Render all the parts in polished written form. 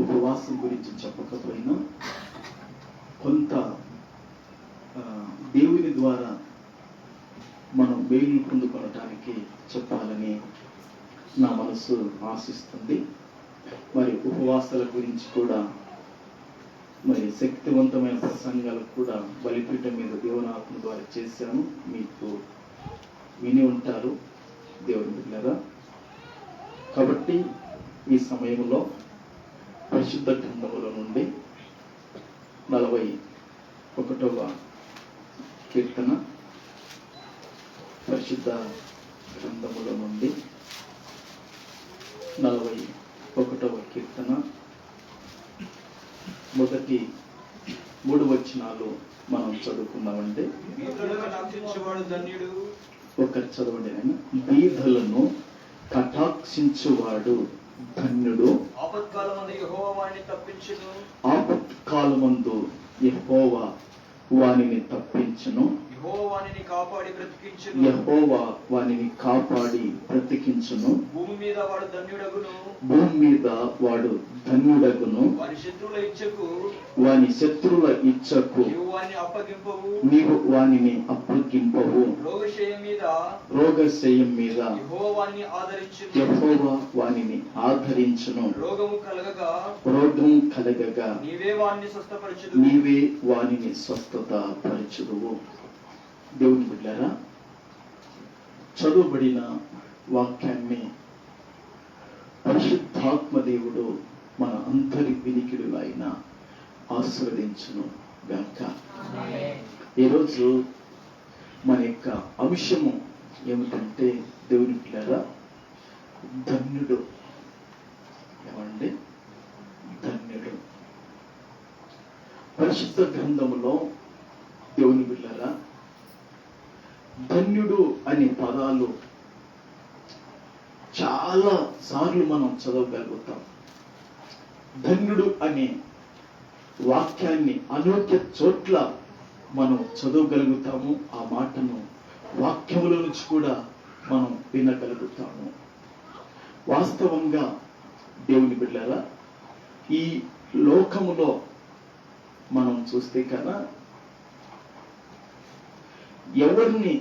ఉపవాసం గురించి చెప్పకపోయినా కొంత దేవుని ద్వారా మనం మేలు పొందుకోవటానికి చెప్పాలని నా మనసు ఆశిస్తుంది. మరి ఉపవాసాల గురించి కూడా మరి శక్తివంతమైన ప్రసంగాలకు కూడా బలిపీఠం మీద దేవునాత్మ ద్వారా చేశాను. మీకు విని ఉంటారు దేవుని బిడ్డలారా. కాబట్టి ఈ సమయంలో పరిశుద్ధ గ్రంథముల నుండి 41వ కీర్తన, పరిశుద్ధ గ్రంథముల నుండి 41వ కీర్తన మొదటి 3 వచనాలు మనం చదువుకుందామంటే, ఒకరు చదవండి. నేను బీదలను కటాక్షించువాడు ధన్యుడు, ఆపత్కాలమందు యెహోవా వానిని తప్పించును, యెహోవా వానిని కాపాడి బ్రతికించును. భూమి మీద వాడు ధన్యుడగును, వాని శత్రువుల ఇచ్చకు నీవు వానిని అప్పగింపవు. రోగశయం మీద యెహోవా వానిని ఆదరించును, రోగం కలగగా నీవే వానిని స్వస్థత పరచుదువు. దేవుని బిడ్డలారా, చదువుబడిన వాక్యాన్ని పరిశుద్ధాత్మ దేవుడు మన అందరి వినికిడులో ఆయన ఆశీర్వదించును గాక. ఈరోజు మన యొక్క అంశము ఏమిటంటే, దేవుని బిడ్డలారా, ధన్యుడు. ఏమండి? ధన్యుడు. పరిశుద్ధ గ్రంథములో దేవుని బిడ్డలారా, ధన్యుడు అనే పదాలు చాలా సార్లు మనం చదవగలుగుతాం. ధన్యుడు అనే వాక్యాన్ని అనేక చోట్ల మనం చదవగలుగుతాము. ఆ మాటను వాక్యముల నుంచి కూడా మనం వినగలుగుతాము. వాస్తవంగా దేవుని బిడ్డలారా, ఈ లోకములో మనం చూస్తే కదా, ఎవరిని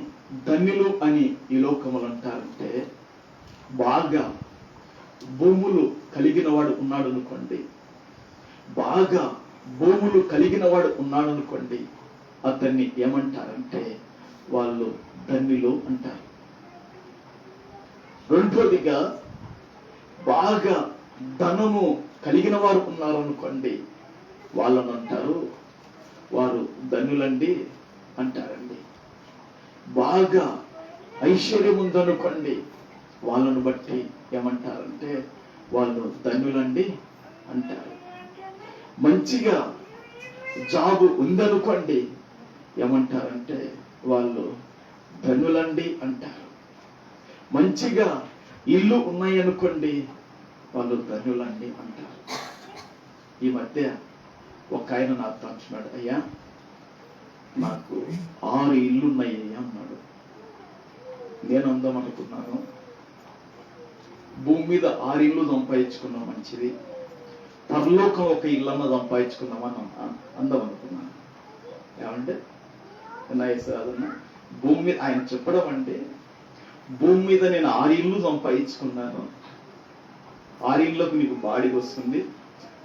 ధన్యులు అని ఈ లోకములు అంటారంటే, బాగా భూములు కలిగిన వాడు ఉన్నాడు అనుకోండి, బాగా భూములు కలిగిన వాడు ఉన్నాడు అనుకోండి, అతన్ని ఏమంటారంటే వాళ్ళు ధన్యులు అంటారు. రెండోదిగా, బాగా ధనము కలిగిన వారు ఉన్నారనుకోండి, వాళ్ళని అంటారు వారు ధన్యులండి అంటారండి. బాగా ఐశ్వర్యం ఉందనుకోండి, వాళ్ళను బట్టి ఏమంటారంటే వాళ్ళు ధన్యులండి అంటారు. మంచిగా జాబు ఉందనుకోండి, ఏమంటారంటే వాళ్ళు ధన్యులండి అంటారు. మంచిగా ఇల్లు ఉన్నాయనుకోండి, వాళ్ళు ధన్యులండి అంటారు. ఈ మధ్య ఒక ఆయన నాతో అంటున్నాడు, అయ్యా నాకు 6 ఇల్లు ఉన్నాయి అన్నాడు. నేను అందమనుకున్నాను, భూమి మీద 6 ఇల్లు సంపాదించుకున్నాం మంచిది, పరలోకం ఒక ఇల్లన్న సంపాదించుకున్నామని అందమనుకున్నాను. ఏమంటే నాయసరాదన్న, భూమి మీద ఆయన చెప్పడం అంటే, భూమి మీద నేను 6 ఇల్లు సంపాదించుకున్నాను, 6 ఇళ్ళకు నీకు బాడీ వస్తుంది,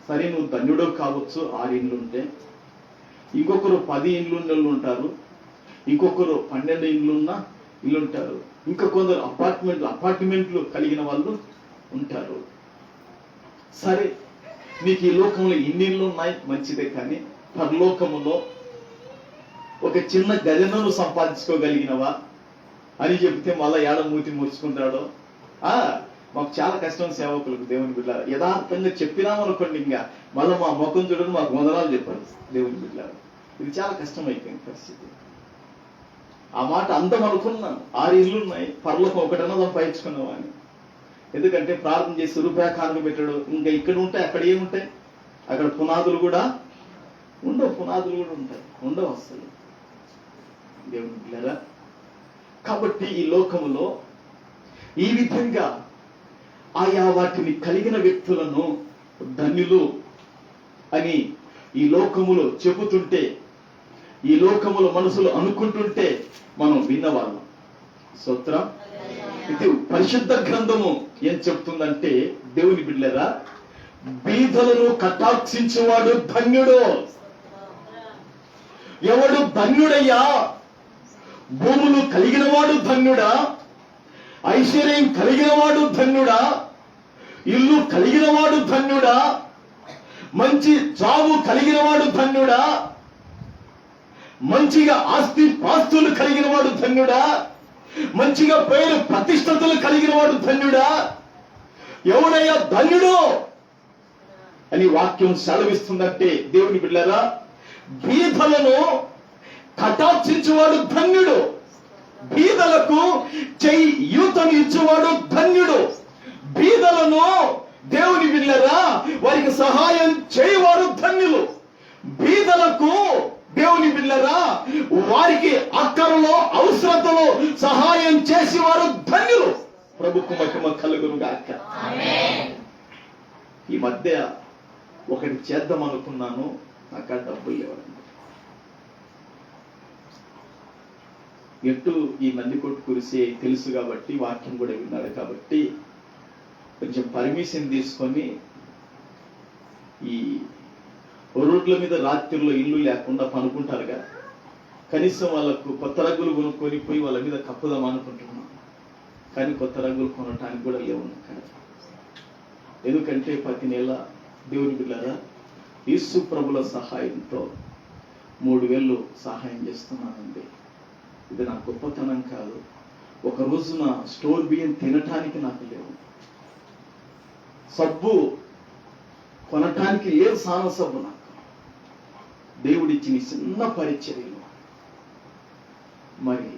సరే నువ్వు ధన్యుడో కావచ్చు 6 ఇళ్ళు ఉంటే. ఇంకొకరు 10 ఇళ్ళు ఉంటారు, ఇంకొకరు 12 ఇల్లు ఉంటారు, ఇంకా కొందరు అపార్ట్మెంట్లు కలిగిన వాళ్ళు ఉంటారు. సరే నీకు ఈ లోకంలో ఇన్ని ఇళ్ళు ఉన్నాయి మంచిదే, కానీ పరలోకములో ఒక చిన్న గజను సంపాదించుకోగలిగినవా అని చెప్తే మళ్ళా ఏడ మూతి ముడుచుకుంటాడో. మాకు చాలా కష్టం సేవకులకు, దేవుని బిడ్డలారా. యథార్థంగా చెప్పినామనుకోండి, ఇంకా మళ్ళీ మా ముఖం చూడని మాకు వందనాలు చెప్పారు దేవుని బిడ్డలారా. ఇది చాలా కష్టం అయిపోయింది పరిస్థితి. ఆ మాట అందం అనుకున్నాను, 6 ఇళ్ళు ఉన్నాయి, పరలోకం ఒకటన్నా సంపాదించుకున్నావా అని. ఎందుకంటే ప్రార్థన చేసి రూపాయి కానుక పెట్టాడు, ఇంకా ఇక్కడ ఉంటాయి, అక్కడ ఏముంటాయి, అక్కడ పునాదులు కూడా ఉండవు అసలు దేవుని బిడ్డలారా. కాబట్టి ఈ లోకములో ఈ విధంగా ఆయా వాటిని కలిగిన వ్యక్తులను ధన్యులు అని ఈ లోకములో చెబుతుంటే, ఈ లోకములో మనసులో అనుకుంటుంటే మనం విన్నవాళ్ళం. స్తోత్రం. ఇది పరిశుద్ధ గ్రంథము ఏం చెప్తుందంటే, దేవుని బిడ్డలారా, బీదలను కటాక్షించేవాడు ధన్యుడు. ఎవడు ధన్యుడయ్యా? భూములు కలిగిన వాడు ధన్యుడా? ఐశ్వర్యం కలిగిన వాడు ధన్యుడా? ఇల్లు కలిగిన వాడు ధన్యుడా? మంచి జాబు కలిగిన వాడు ధన్యుడా? మంచిగా ఆస్తి పాస్తులు కలిగిన వాడు ధన్యుడా? మంచిగా పేరు ప్రతిష్టతలు కలిగిన వాడు ధన్యుడా? ఎవడయ్యా ధన్యుడు అని వాక్యం సెలవిస్తుందంటే, దేవుని బిడ్డలారా, బీదలను కటాక్షించేవాడు ధన్యుడు. బీదలకు చేయూతను ఇచ్చేవాడు ధన్యుడు. బీదలను దేవుని బిడ్డలారా వారికి సహాయం చేయవారు ధన్యులు. బీదలకు దేవుని బిడ్డలారా వారికి అక్కరలో అవసరతలో సహాయం చేసేవారు ధన్యులు. ప్రభుకు మహిమ కలుగును గాక. ఈ మధ్య ఒకటి చేద్దాం అనుకున్నాను, నాకు ఆ డబ్బులు లేవండి. ఎటు ఈ నందికొట్టు కురిసి తెలుసు కాబట్టి, వాక్యం కూడా విన్నాడు కాబట్టి కొంచెం పర్మిషన్ తీసుకొని ఈ రోడ్ల మీద రాత్రిలో ఇల్లు లేకుండా పనుకుంటారుగా, కనీసం వాళ్ళకు కొత్త రగ్గులు కొనుక్కొని పోయి వాళ్ళ మీద కప్పుదాం అనుకుంటున్నాం. కానీ కొత్త రగ్గులు కొనటానికి కూడా లేవు. ఎందుకంటే ప్రతి నెల దేవుని బిడ్డలారా యేసు ప్రభుల సహాయంతో 3000 సహాయం చేస్తున్నానండి. ఇది నా గొప్పతనం కాదు. ఒక రోజున స్టోర్ బియ్యం తినటానికి నాకు లేవు, సబ్బు కొనటానికి లేదు, సాన సబ్బు నాకు. దేవుడిచ్చిన చిన్న పరిచర్యలు మరి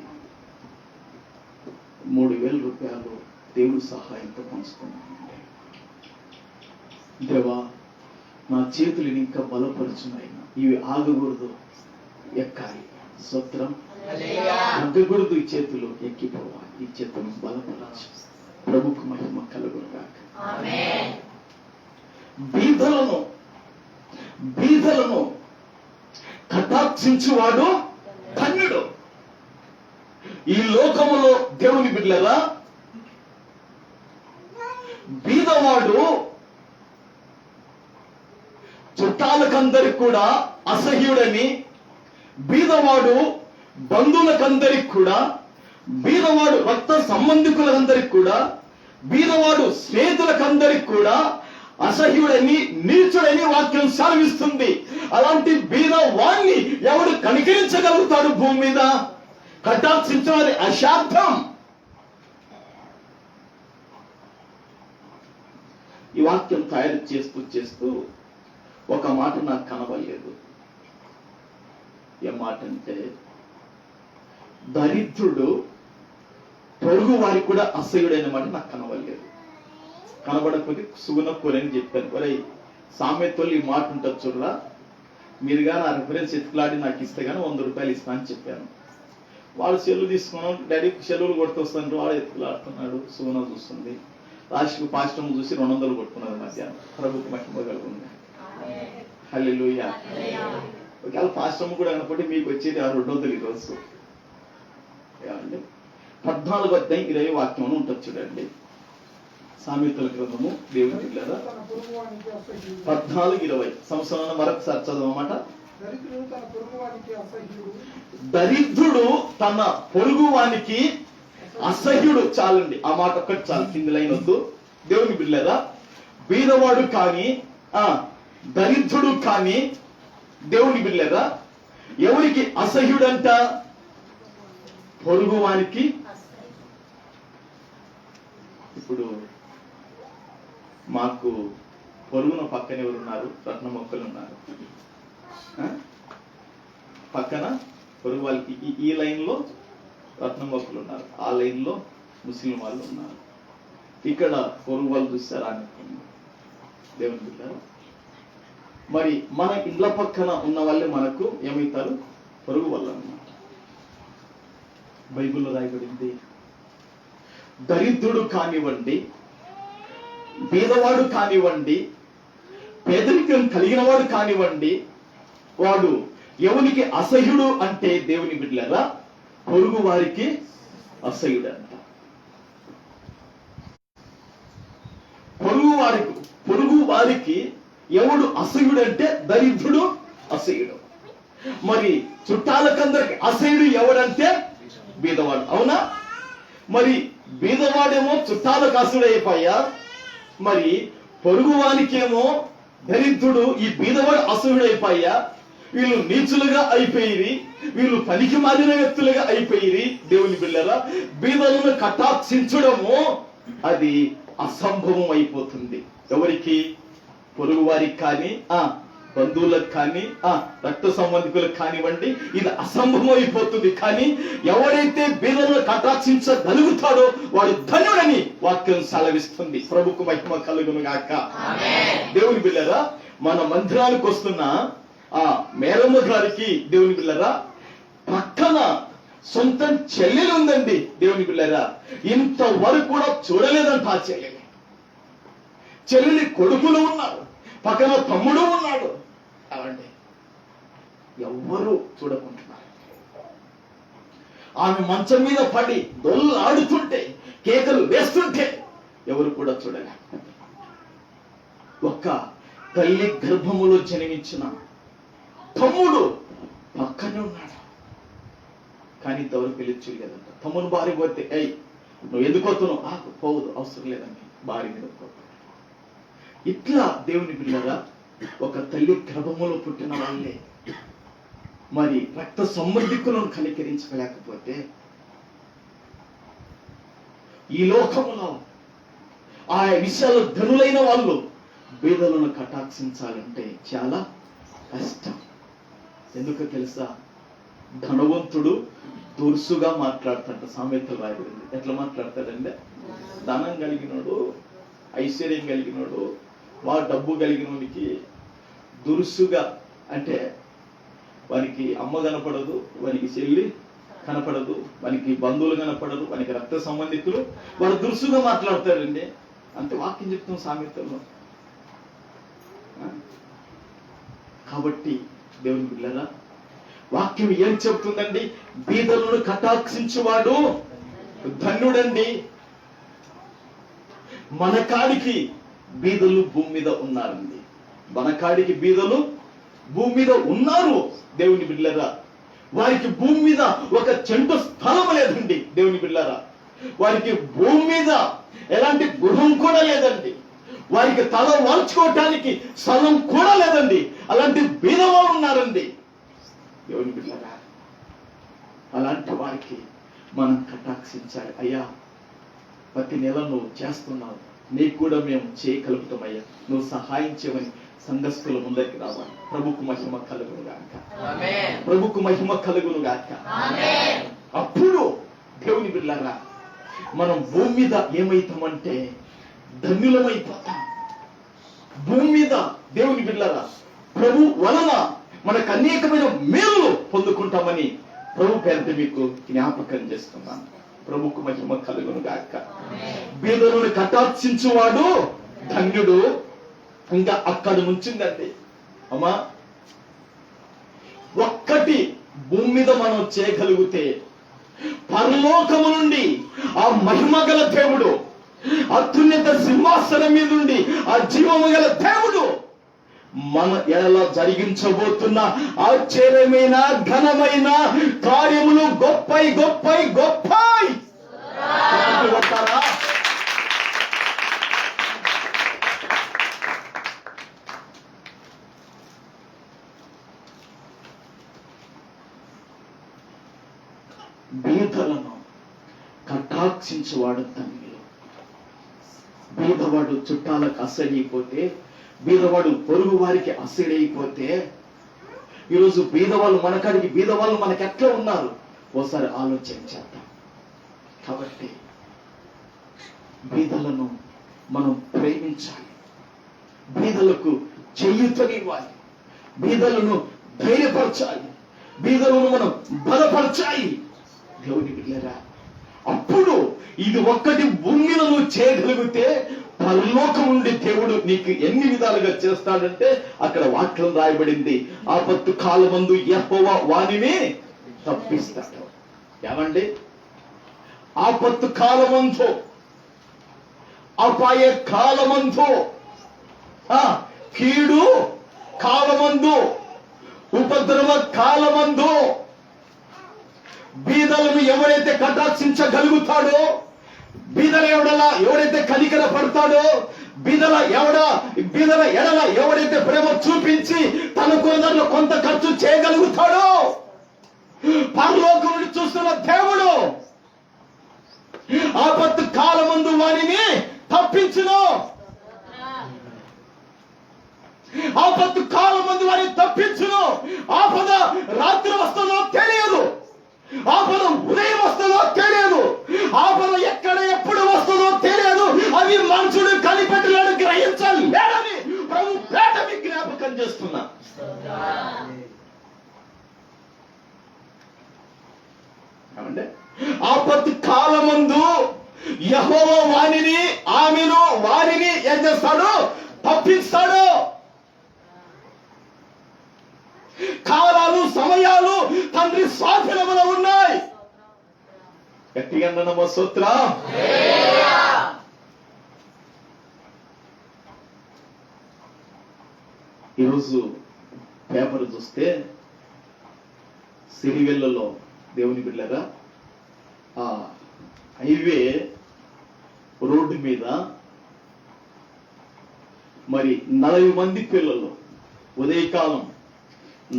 3000 రూపాయలు దేవుడి సహాయంతో పంచుకున్నానండి. దేవా, నా చేతులు ఇంకా బలపరుచున్నాయి, ఇవి ఆగకూడదు, ఎక్కాలి. స్తోత్రం. ఆగకూడదు, ఈ చేతులు ఎక్కిపోవాలి, ఈ చేతులు బలపరచు. ప్రభుకు మహిమ కలుగును గాక. బీదలను కటాక్షించువాడు ధన్యుడు. ఈ లోకములో దేవుని బిడ్డలారా బీదవాడు చుట్టాలకందరికి కూడా అసహ్యుడని, బీదవాడు బంధువులకందరికి కూడా, బీదవాడు రక్త సంబంధికులందరికి కూడా, బీదవాడు స్నేహితులకందరికి కూడా అసహ్యుడని, నీచుడని వాక్యం సెలవిస్తుంది. అలాంటి బీదవాణ్ణి ఎవడు కనికరించగలుగుతాడు భూమి మీద? కటాక్షించాలి, అశార్థం. ఈ వాక్యం తయారు చేస్తూ ఒక మాట నాకు కనబడలేదు. ఏ మాట అంటే, దరిద్రుడు పొరుగు వారికి కూడా అసహ్యుడైన మాట నాకు కనబడలేదు. కనబడకపోతే సుగుణపూరని చెప్పాను. ఒరే సామెతోళ్ళు ఈ మాట ఉంటుంది చూడరా, మీరుగా నా రిఫరెన్స్ ఎత్తులాడి నాకు ఇస్తే కానీ 100 రూపాయలు ఇస్తా అని చెప్పాను. వాడు సెల్లు తీసుకున్నాం, డాడీ సెల్లులు కొడుతొస్తాను, వాడు ఎత్తులాడుతున్నాడు, సుగుణ చూస్తుంది, రాశికి పాస్టమ్ చూసి 200 కొట్టుకున్నది మధ్యాహ్నం. ప్రభుకు మహిమ కలుగుతుంది. హల్లెలూయా. ఒకవేళ పాస్టమ్ కూడా కనపడి మీకు వచ్చేది 200 ఈరోజు. ఏమండి, 14:20 వాక్యం ఉంటుంది చూడండి. సామెతల గ్రంథము దేవుని బిడ్డలారా 14:20 సంవత్సరాన్ని మరొకసారి చదవమాట. దరిద్రుడు తన పొరుగు వానికి అసహ్యుడు. చాలండి, ఆ మాట ఒక్కటి చాలు, కింది లైన్ వద్దు. దేవుని బిడ్డలారా బీదవాడు కానీ దరిద్రుడు కానీ దేవుని బిడ్డలారా ఎవరికి అసహ్యుడంట? పొరుగు వానికి. ఇప్పుడు మాకు పొరుగున పక్కన ఎవరున్నారు? రత్న మొక్కలు ఉన్నారు. పక్కన పొరుగు వాళ్ళకి ఈ లైన్ లో రత్న మొక్కలు ఉన్నారు, ఆ లైన్ లో ముస్లిం వాళ్ళు ఉన్నారు. ఇక్కడ పొరుగు వాళ్ళు చూస్తారా అనుకున్నాం. దేవుని బిడ్డలారా మరి మన ఇండ్ల పక్కన ఉన్న వాళ్ళే మనకు ఏమవుతారు? పొరుగు వాళ్ళు అన్నమాట. బైబిల్లో రాయబడింది, దరిద్రుడు కానివ్వండి, బీదవాడు కానివ్వండి, వాక్యం కలిగిన వాడు కానివ్వండి, వాడు ఎవరికి అసహ్యుడు అంటే దేవుని బిడ్డలారా పొరుగు వారికి అసహ్యుడు అంట. పొరుగు వారికి ఎవడు అసహ్యుడు అంటే దరిద్రుడు అసహ్యుడు. మరి చుట్టాలకందరికి అసహ్యుడు ఎవడంటే బీదవాడు. అవునా? మరి బీదవాడేమో చుట్టాలకు అసహ్యుడైపోయా, మరి పొరుగువానికేమో దరిద్రుడు ఈ బీదవాడు అసహ్యుడైపోయా. వీళ్ళు నీచులుగా అయిపోయి, వీళ్ళు పనికి మాలిన వ్యక్తులుగా అయిపోయి దేవుని బిడ్డలారా బీదలను కటాక్షించడము అది అసంభవం అయిపోతుంది. ఎవరికి? పొరుగు వారికి కానీ బంధువులకు కానీ రక్త సంబంధికులకు కానివ్వండి, ఇది అసంభవం అయిపోతుంది. కానీ ఎవరైతే బీదలను కటాక్షించగలుగుతాడో వాడు ధన్యుడని వాక్యం సెలవిస్తుంది. ప్రభుకు మహిమ కలుగును గాక. దేవుని బిడ్డలారా మన మందిరానికి వస్తున్న మేరమ్మ గారికి దేవుని బిడ్డలారా పక్కన సొంత చెల్లెలు ఉందండి. దేవుని బిడ్డలారా ఇంతవరకు కూడా చూడలేదంట ఆ చెల్లెలి కొడుకులు ఉన్నారు, పక్కన తమ్ముడు ఉన్నాడు. అవండి ఎవ్వరూ చూడకుంటున్నారు. ఆమె మంచం మీద పడి దొల్లాడుతుంటే, కేకలు వేస్తుంటే ఎవరు కూడా చూడలే. ఒక్క తల్లి గర్భములో జన్మించిన తమ్ముడు పక్కనే ఉన్నాడు, కానీ ఇంతవరకు పెళ్లి చూడలేదంట. తమ్ముడు భార్య పోతే నువ్వు ఎందుకొస్తున్నావు? పోదు, అవసరం లేదండి, భార్య మీద పోతాడు. ఇట్లా దేవుని బిడ్డలారా ఒక తల్లి గర్భములో పుట్టిన వాళ్ళే మరి రక్త సంబంధికులను కనికరించలేకపోతే ఈ లోకములో ఆ విషయాలు ధనులైన వాళ్ళు బీదలను కటాక్షించాలంటే చాలా కష్టం. ఎందుకో తెలుసా? ధనవంతుడు దురుసుగా మాట్లాడతాడు. సామెతలు రాయబడింది. ఎట్లా మాట్లాడతాడంటే ధనం కలిగినోడు, ఐశ్వర్యం కలిగినోడు, డబ్బు కలిగినోనికి దురుసుగా, అంటే వానికి అమ్మ కనపడదు, వానికి చెల్లి కనపడదు, వానికి బంధువులు కనపడదు, వానికి రక్త సంబంధికులు, వాడు దురుసుగా మాట్లాడతాడండి. అంతే వాక్యం చెప్తాం సామెతల్లో. కాబట్టి దేవుని బిడ్డలారా వాక్యం ఏం చెప్తుందండి? బీదలను కటాక్షించువాడు ధన్యుడండి. మన కాడికి బీదలు భూమి మీద ఉన్నారండి. మన కాడికి బీదలు భూమి మీద ఉన్నారు. దేవుని బిడ్డలారా వారికి భూమి మీద ఒక చెంటు స్థలం లేదండి. దేవుని బిడ్డలారా వారికి భూమి మీద ఎలాంటి గృహం కూడా లేదండి. వారికి తల వాల్చుకోవటానికి స్థలం కూడా లేదండి. అలాంటి బీదవాళ్ళు ఉన్నారండి. దేవుని బిడ్డలారా అలాంటి వారికి మనం కటాక్షించాలి. అయ్యా ప్రతి నెల నువ్వు చేస్తున్నావు, నీకు కూడా మేము చేయగలుగుతామయ్యా, నువ్వు సహాయం చేయమని సంఘస్థుల ముందరికి రావాలి. ప్రభుకు మహిమ కలుగును గాక. ప్రభుకు మహిమ కలుగును గాక. అప్పుడు దేవుని బిడ్డలారా మనం భూమి మీద ఏమైతామంటే ధన్యులమైపోతాం. భూమి మీద దేవుని బిడ్డలారా ప్రభు వలన మనకు అనేకమైన మేలు పొందుకుంటామని ప్రభు పేరుతో మీకు జ్ఞాపకం చేస్తున్నాను. ప్రభుకు మహిమ కలుగును గాక. బీదలను కటాక్షించువాడు ధన్యుడు. ఇంకా అక్కడ నుంచిందండి అమ్మా, ఒక్కటి భూమి మీద మనం చేయగలిగితే పరలోకము నుండి ఆ మహిమ గల దేవుడు, అత్యున్నత సింహాసనం మీద నుండి ఆ జీవము గల దేవుడు మన ఎలా జరిగించబోతున్న ఆశ్చర్యమైన ఘనమైన కార్యములు గొప్పై గొప్పై గొప్పై బీదలను కటాక్షించువాడు ధన్యుడు. బీదవాడు చుట్టాలకు అసహ్యపోతే, బీదవాడు పొరుగు వారికి అసహ్యైపోతే, ఈరోజు బీదవాళ్ళు మనకాడికి బీదవాళ్ళు మనకి ఎట్లా ఉన్నారు ఓసారి ఆలోచించేద్దాం. కాబట్టి బీదలను మనం ప్రేమించాలి, బీదలకు చేయూతనివ్వాలి, బీదలను ధైర్యపరచాలి, బీదలను మనం బలపరచాలి. దేవుని బిడ్డలారా అప్పుడు ఇది ఒక్కటి భూమి మీద నువ్వు చేయగలిగితే పరలోకం నుండి దేవుడు నీకు ఎన్ని విధాలుగా చేస్తాడంటే అక్కడ వాక్యం రాయబడింది, ఆపత్తు కాలమందు యెహోవా వానిని తప్పిస్తాడు. ఏమండి? ఆపత్తు కాలమందు, అపాయ కాలమందు, కీడు కాలమందు, ఉపద్రవ కాలమందు బీదలను ఎవరైతే కటాక్షించగలుగుతాడో, బీదల ఎవడైతే కనికర పడతాడో, బీదల ఎడల ఎవడైతే ప్రేమ చూపించి తన కొందరిలో కొంత ఖర్చు చేయగలుగుతాడో, పరలోకం నుండి చూస్తున్న దేవుడు ఆపత్తు కాలమందు వానిని తప్పించును. ఆపత్తు కాలమందు వారిని తప్పించును. ఆపద రాత్రి వస్తుందో తెలియదు, ఆపద ఉదయం వస్తుందో తెలియదు, ఆపద ఎక్కడ ఎప్పుడు వస్తుందో తెలియదు. అవి మనుషుడు కనిపెట్టలేడు, గ్రహించలేడని ప్రభు పేట మీకు జ్ఞాపకం చేస్తున్నా. ఏమంటే ఆపత్తు కాలమందు యెహోవా వానిని ఆమెను వారిని ఏం చేస్తాడు? తప్పిస్తాడు. కాలాలు సమయాలు తండ్రి స్వాధీనములో ఉన్నాయి. గట్టిగా నమ్మ స్తోత్రం. ఈరోజు పేపర్ చూస్తే సిరివెల్లలో దేవుని బిడ్డలారా ఆ హైవే రోడ్డు మీద మరి 40 మంది పిల్లలు ఉదయకాలం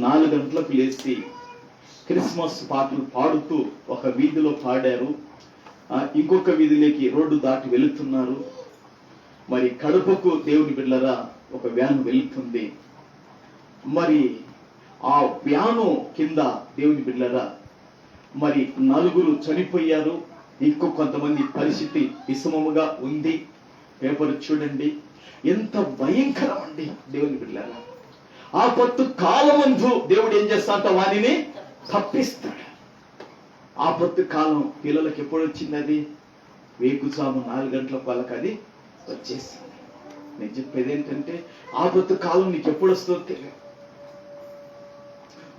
4 గంటలకు లేచి క్రిస్మస్ పాటలు పాడుతూ ఒక వీధిలో పాడారు. ఇంకొక వీధిలోకి రోడ్డు దాటి వెళుతున్నారు. మరి కడపకు దేవుని బిడ్డలారా ఒక వ్యాన్ వెళుతుంది. మరి ఆ వ్యాను కింద దేవుని బిడ్డలారా మరి 4 చనిపోయారు. ఇంకో కొంతమంది పరిస్థితి విషమముగా ఉంది. పేపర్ చూడండి, ఎంత భయంకరం అండి దేవుని బిడ్డలారా. ఆపత్తు కాలమందు దేవుడు ఏం చేస్తాట? వానిని తప్పిస్తాడు. ఆపత్తు కాలం పిల్లలకు ఎప్పుడు వచ్చింది? అది వేకుజాము 4 గంటలకు వాళ్ళకి అది వచ్చేసింది. నేను చెప్పేది ఏంటంటే ఆపత్తు కాలం నీకు ఎప్పుడు వస్తుందో తెలియదు.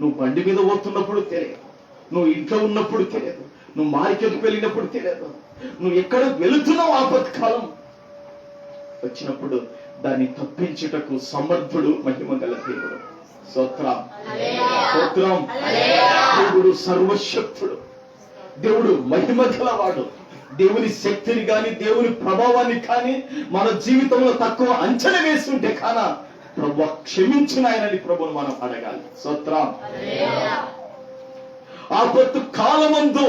నువ్వు బండి మీద పోతున్నప్పుడు తెలియదు, నువ్వు ఇంట్లో ఉన్నప్పుడు తెలియదు, నువ్వు మార్కెట్కి వెళ్ళినప్పుడు తెలియదు, నువ్వు ఎక్కడ వెళుతున్నావు. ఆపత్తు కాలం వచ్చినప్పుడు దాన్ని తప్పించుటకు సమర్థుడు మహిమ గల దేవుడు. స్తోత్రం స్తోత్రం. దేవుడు సర్వశక్తుడు, దేవుడు మహిమ గలవాడు. దేవుని శక్తిని కానీ దేవుని ప్రభావాన్ని కానీ మన జీవితంలో తక్కువ అంచనా వేస్తుంటే కానా ప్రభు క్షమించిన ఆయనని ప్రభుని మనం అడగాలి. స్తోత్రం. ఆపత్తు కాలమందు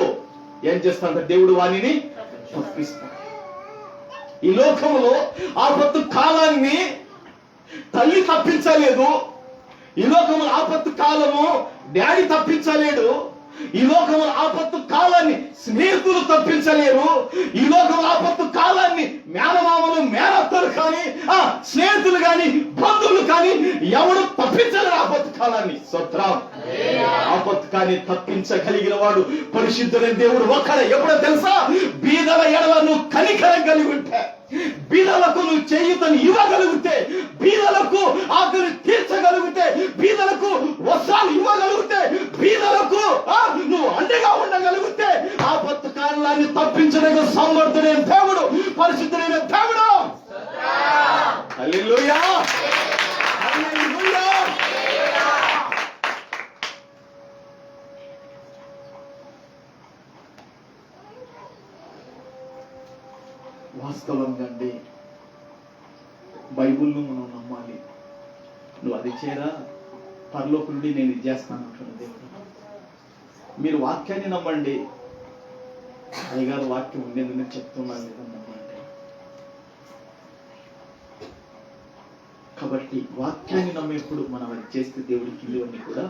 ఏం చేస్తాడంటే దేవుడు వానిని తప్పిస్తాడు. ఈ లోకంలో ఆపత్తు కాలాన్ని తల్లి తప్పించలేదు. ఈ లోకంలో ఆపత్తు కాలము డాడీ తప్పించలేడు. ఈ లోకంలో ఆపత్తు కాలాన్ని స్నేహితులు తప్పించలేరు. ఈ లోకంలో ఆపత్తు కాలాన్ని మేనమామలు మేనత్తలు కానీ స్నేహితులు కానీ బంధువులు కానీ ఎవడు తప్పించలేరు ఆపత్తు కాలాన్ని. స్తోత్రం. ఆపత్తు కానీ తప్పించగలిగిన వాడు పరిశుద్ధుడైన దేవుడు ఒక్కడే. ఎప్పుడో తెలుసా? బీదల ఎడల నువ్వు కనికరం కలిగి ఉంటే, బీదలకు నువ్వు చేయుతని ఇవ్వగలిగితే, బీదలకు ఆకలి తీర్చగలిగితే, బీదలకు వస్త్రాలు ఇవ్వగలిగితే, బీదలకు నువ్వు అండగా ఉండగలిగితే ఆపత్తు కాలాన్ని తప్పించడానికి సమర్థుడైన దేవుడు, పరిశుద్ధుడైన దేవుడు. హల్లెలూయా హల్లెలూయా. వాస్తవంగా అండి బైబుల్ను మనం నమ్మాలి. నువ్వు అది చేయరా పరలోకం నుండి నేను ఇది చేస్తాను అంటున్న దేవుడు. మీరు వాక్యాన్ని నమ్మండి. అయ్యగారు వాక్యం ఉండేది నేను చెప్తున్నాను లేదని నమ్మండి. కాబట్టి వాక్యాన్ని నమ్మేప్పుడు మనం అది చేస్తే దేవుడికి ఇవన్నీ కూడా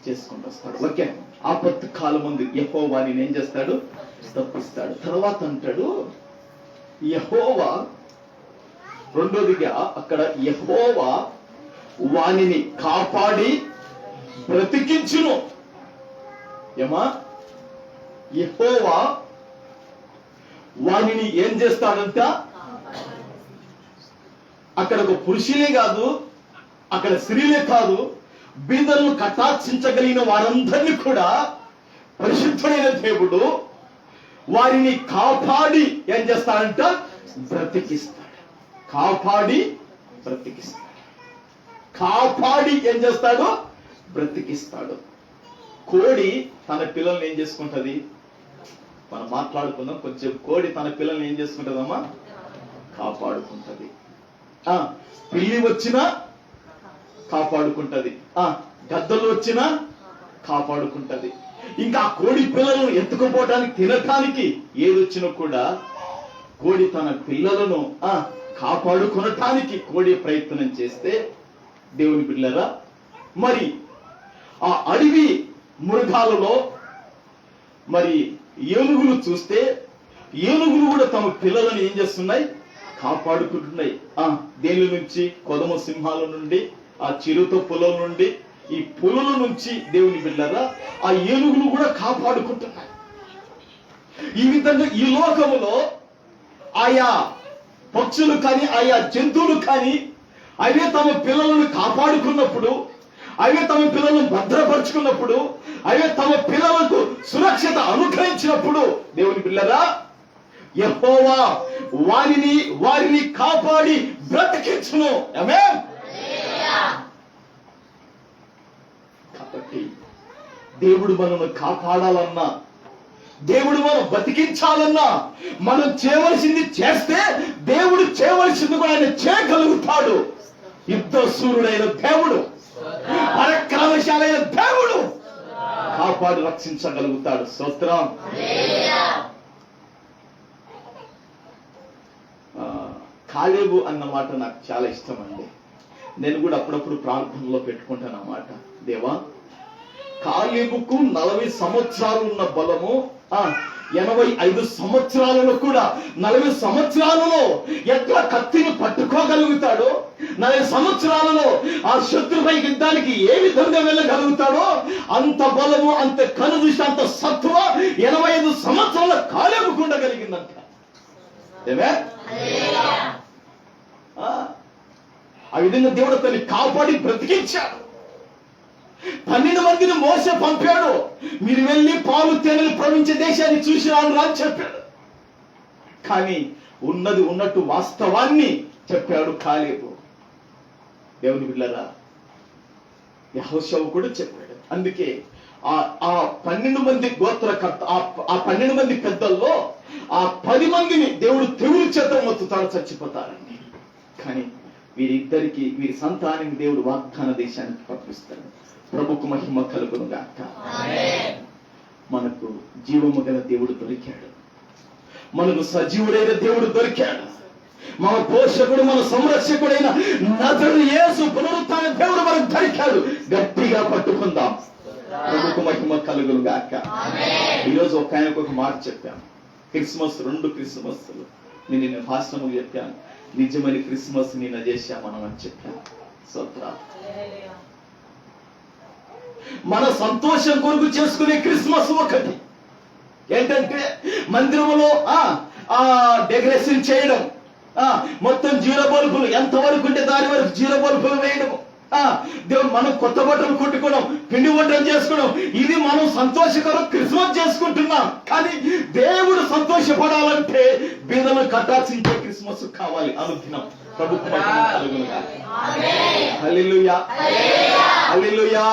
చేసుకుంటూ వస్తాడు. ఓకే, ఆపత్తు కాలమందు యెహోవా వానిని ఏం చేస్తాడు? తప్పిస్తాడు. తర్వాత అంటాడు యెహోవా, రెండోదిగా అక్కడ యెహోవా వానిని కాపాడి బ్రతికించును. ఏమా? యెహోవా వారిని ఏం చేస్తాడంట? అక్కడ ఒక పురుషులే కాదు, అక్కడ స్త్రీలే కాదు, బీదలను కటాక్షించగలిగిన వారందరినీ కూడా పరిశుద్ధుడైన దేవుడు వారిని కాపాడి ఏం చేస్తాడంట? బ్రతికిస్తాడు. కాపాడి బ్రతికిస్తాడు. కాపాడి ఏం చేస్తాడు? బ్రతికిస్తాడు. కోడి తన పిల్లల్ని ఏం చేసుకుంటది? మనం మాట్లాడుకుందాం కొంచెం. కోడి తన పిల్లల్ని ఏం చేసుకుంటదమ్మా? కాపాడుకుంటది. పిల్లి వచ్చినా కాపాడుకుంటది, గద్దలు వచ్చినా కాపాడుకుంటది. ఇంకా కోడి పిల్లలను ఎత్తుకుపోవటానికి, తినటానికి ఏదొచ్చినా కూడా కోడి తన పిల్లలను కాపాడుకునటానికి కోడి ప్రయత్నం చేస్తే, దేవుని పిల్లరా, మరి ఆ అడవి మృగాలలో మరి ఏనుగులు చూస్తే, ఏనుగులు కూడా తమ పిల్లలను ఏం చేస్తున్నాయి? కాపాడుకుంటున్నాయి. దేని నుంచి? కొదమ సింహాల నుండి, ఆ చిరుత పులుల నుండి, ఈ పులుల నుంచి దేవుని బిడ్డలారా ఆ ఏనుగులు కూడా కాపాడుకుంటున్నాయి. ఈ విధంగా ఈ లోకములో ఆయా పక్షులు కానీ, ఆయా జంతువులు కానీ అవే తమ పిల్లలను కాపాడుకున్నప్పుడు, అవే తమ పిల్లలను భద్రపరుచుకున్నప్పుడు, అవే తమ పిల్లలకు సురక్షిత అనుగ్రహించినప్పుడు, దేవుని పిల్లరా, యెహోవా వారిని కాపాడి బ్రతికించును. ఆమేన్. కాబట్టి దేవుడు మనల్ని కాపాడాలన్నా, దేవుడు మనం బతికించాలన్నా, మనం చేయవలసింది చేస్తే దేవుడు చేయవలసింది కూడా ఆయన చేయగలుగుతాడు. యుద్ధ సూర్యుడైన దేవుడు, పరక్రమశాలైన దేవుడు కాపాడి రక్షించగలుగుతాడు. స్తోత్రం. కాలేబు అన్న మాట నాకు చాలా ఇష్టం అండి. నేను కూడా అప్పుడప్పుడు ప్రార్థనలో పెట్టుకుంటాను ఆ మాట. దేవా, కాలేబుకు 40 సంవత్సరాలు ఉన్న బలము 85 సంవత్సరాలలో కూడా 40 సంవత్సరాలలో ఎట్లా కత్తిని పట్టుకోగలుగుతాడో, 40 సంవత్సరాలలో ఆ శత్రుపై యుద్ధానికి ఏ విధంగా వెళ్ళగలుగుతాడో అంత బలము, అంత కనుదృష్టి, అంత సత్వ 85 సంవత్సరాల కాలేబుకు ఉండగలిగిందంట. ఆ విధంగా దేవుడు అతన్ని కాపాడి బ్రతికించాడు. 12 మందిని మోసే పంపాడు. మీరు వెళ్ళి పాలు తేనెలు ప్రవహించే దేశాన్ని చూసి రాను అని చెప్పాడు. కానీ ఉన్నది ఉన్నట్టు వాస్తవాన్ని చెప్పాడు కాలేబు. దేవుని బిడ్డలారా, యెహోషువ కూడా చెప్పాడు. అందుకే ఆ 12 మంది గోత్రకర్త, ఆ 12 మంది పెద్దల్లో ఆ 10 మందిని దేవుడు తెగులు చేత మొత్తుతాడు, చచ్చిపోతారండి. కానీ వీరిద్దరికి, వీరి సంతానానికి దేవుడు వాగ్దాన దేశానికి పంపిస్తాడు. ప్రభుకు మహిమ కలుగును గాక. మనకు జీవము గల దేవుడు దొరికాడు. మనకు సజీవుడైన దేవుడు దొరికాడు. మన పోషకుడు, మన సంరక్షకుడైన నజరేయుడు యేసు పునరుత్థాన దేవుడు మనకు దొరికాడు. గట్టిగా పట్టుకుందాం. ప్రభుకు మహిమ కలుగును గాక. ఈరోజు ఒక ఆయనకు ఒక మాట చెప్పాను. క్రిస్మస్, 2 క్రిస్మస్లు నేను భాషణము చెప్పాను. నిజమైన క్రిస్మస్ నిన్న చేశా మనం అని చెప్పాను. స్తోత్రం. మన సంతోషం కొరకు చేసుకునే క్రిస్మస్ ఒకటి ఏంటంటే మందిరంలో డెకరేషన్ చేయడం, మొత్తం జీరో బల్బులు ఎంతవరకు ఉంటే దాని వరకు జీరో బల్బులు వేయడం, దేవుడు మనం కొత్త బట్టలు కుట్టుకోవడం, పిండి వంటలు చేసుకోవడం, ఇది మనం సంతోషకరం క్రిస్మస్ చేసుకుంటున్నాం. కానీ దేవుడు సంతోషపడాలంటే బీదలను కటాక్షించే క్రిస్మస్ కావాలి అనుదినం. ప్రభుత్వం కలుగునుగా. హల్లెలూయా, హల్లెలూయా.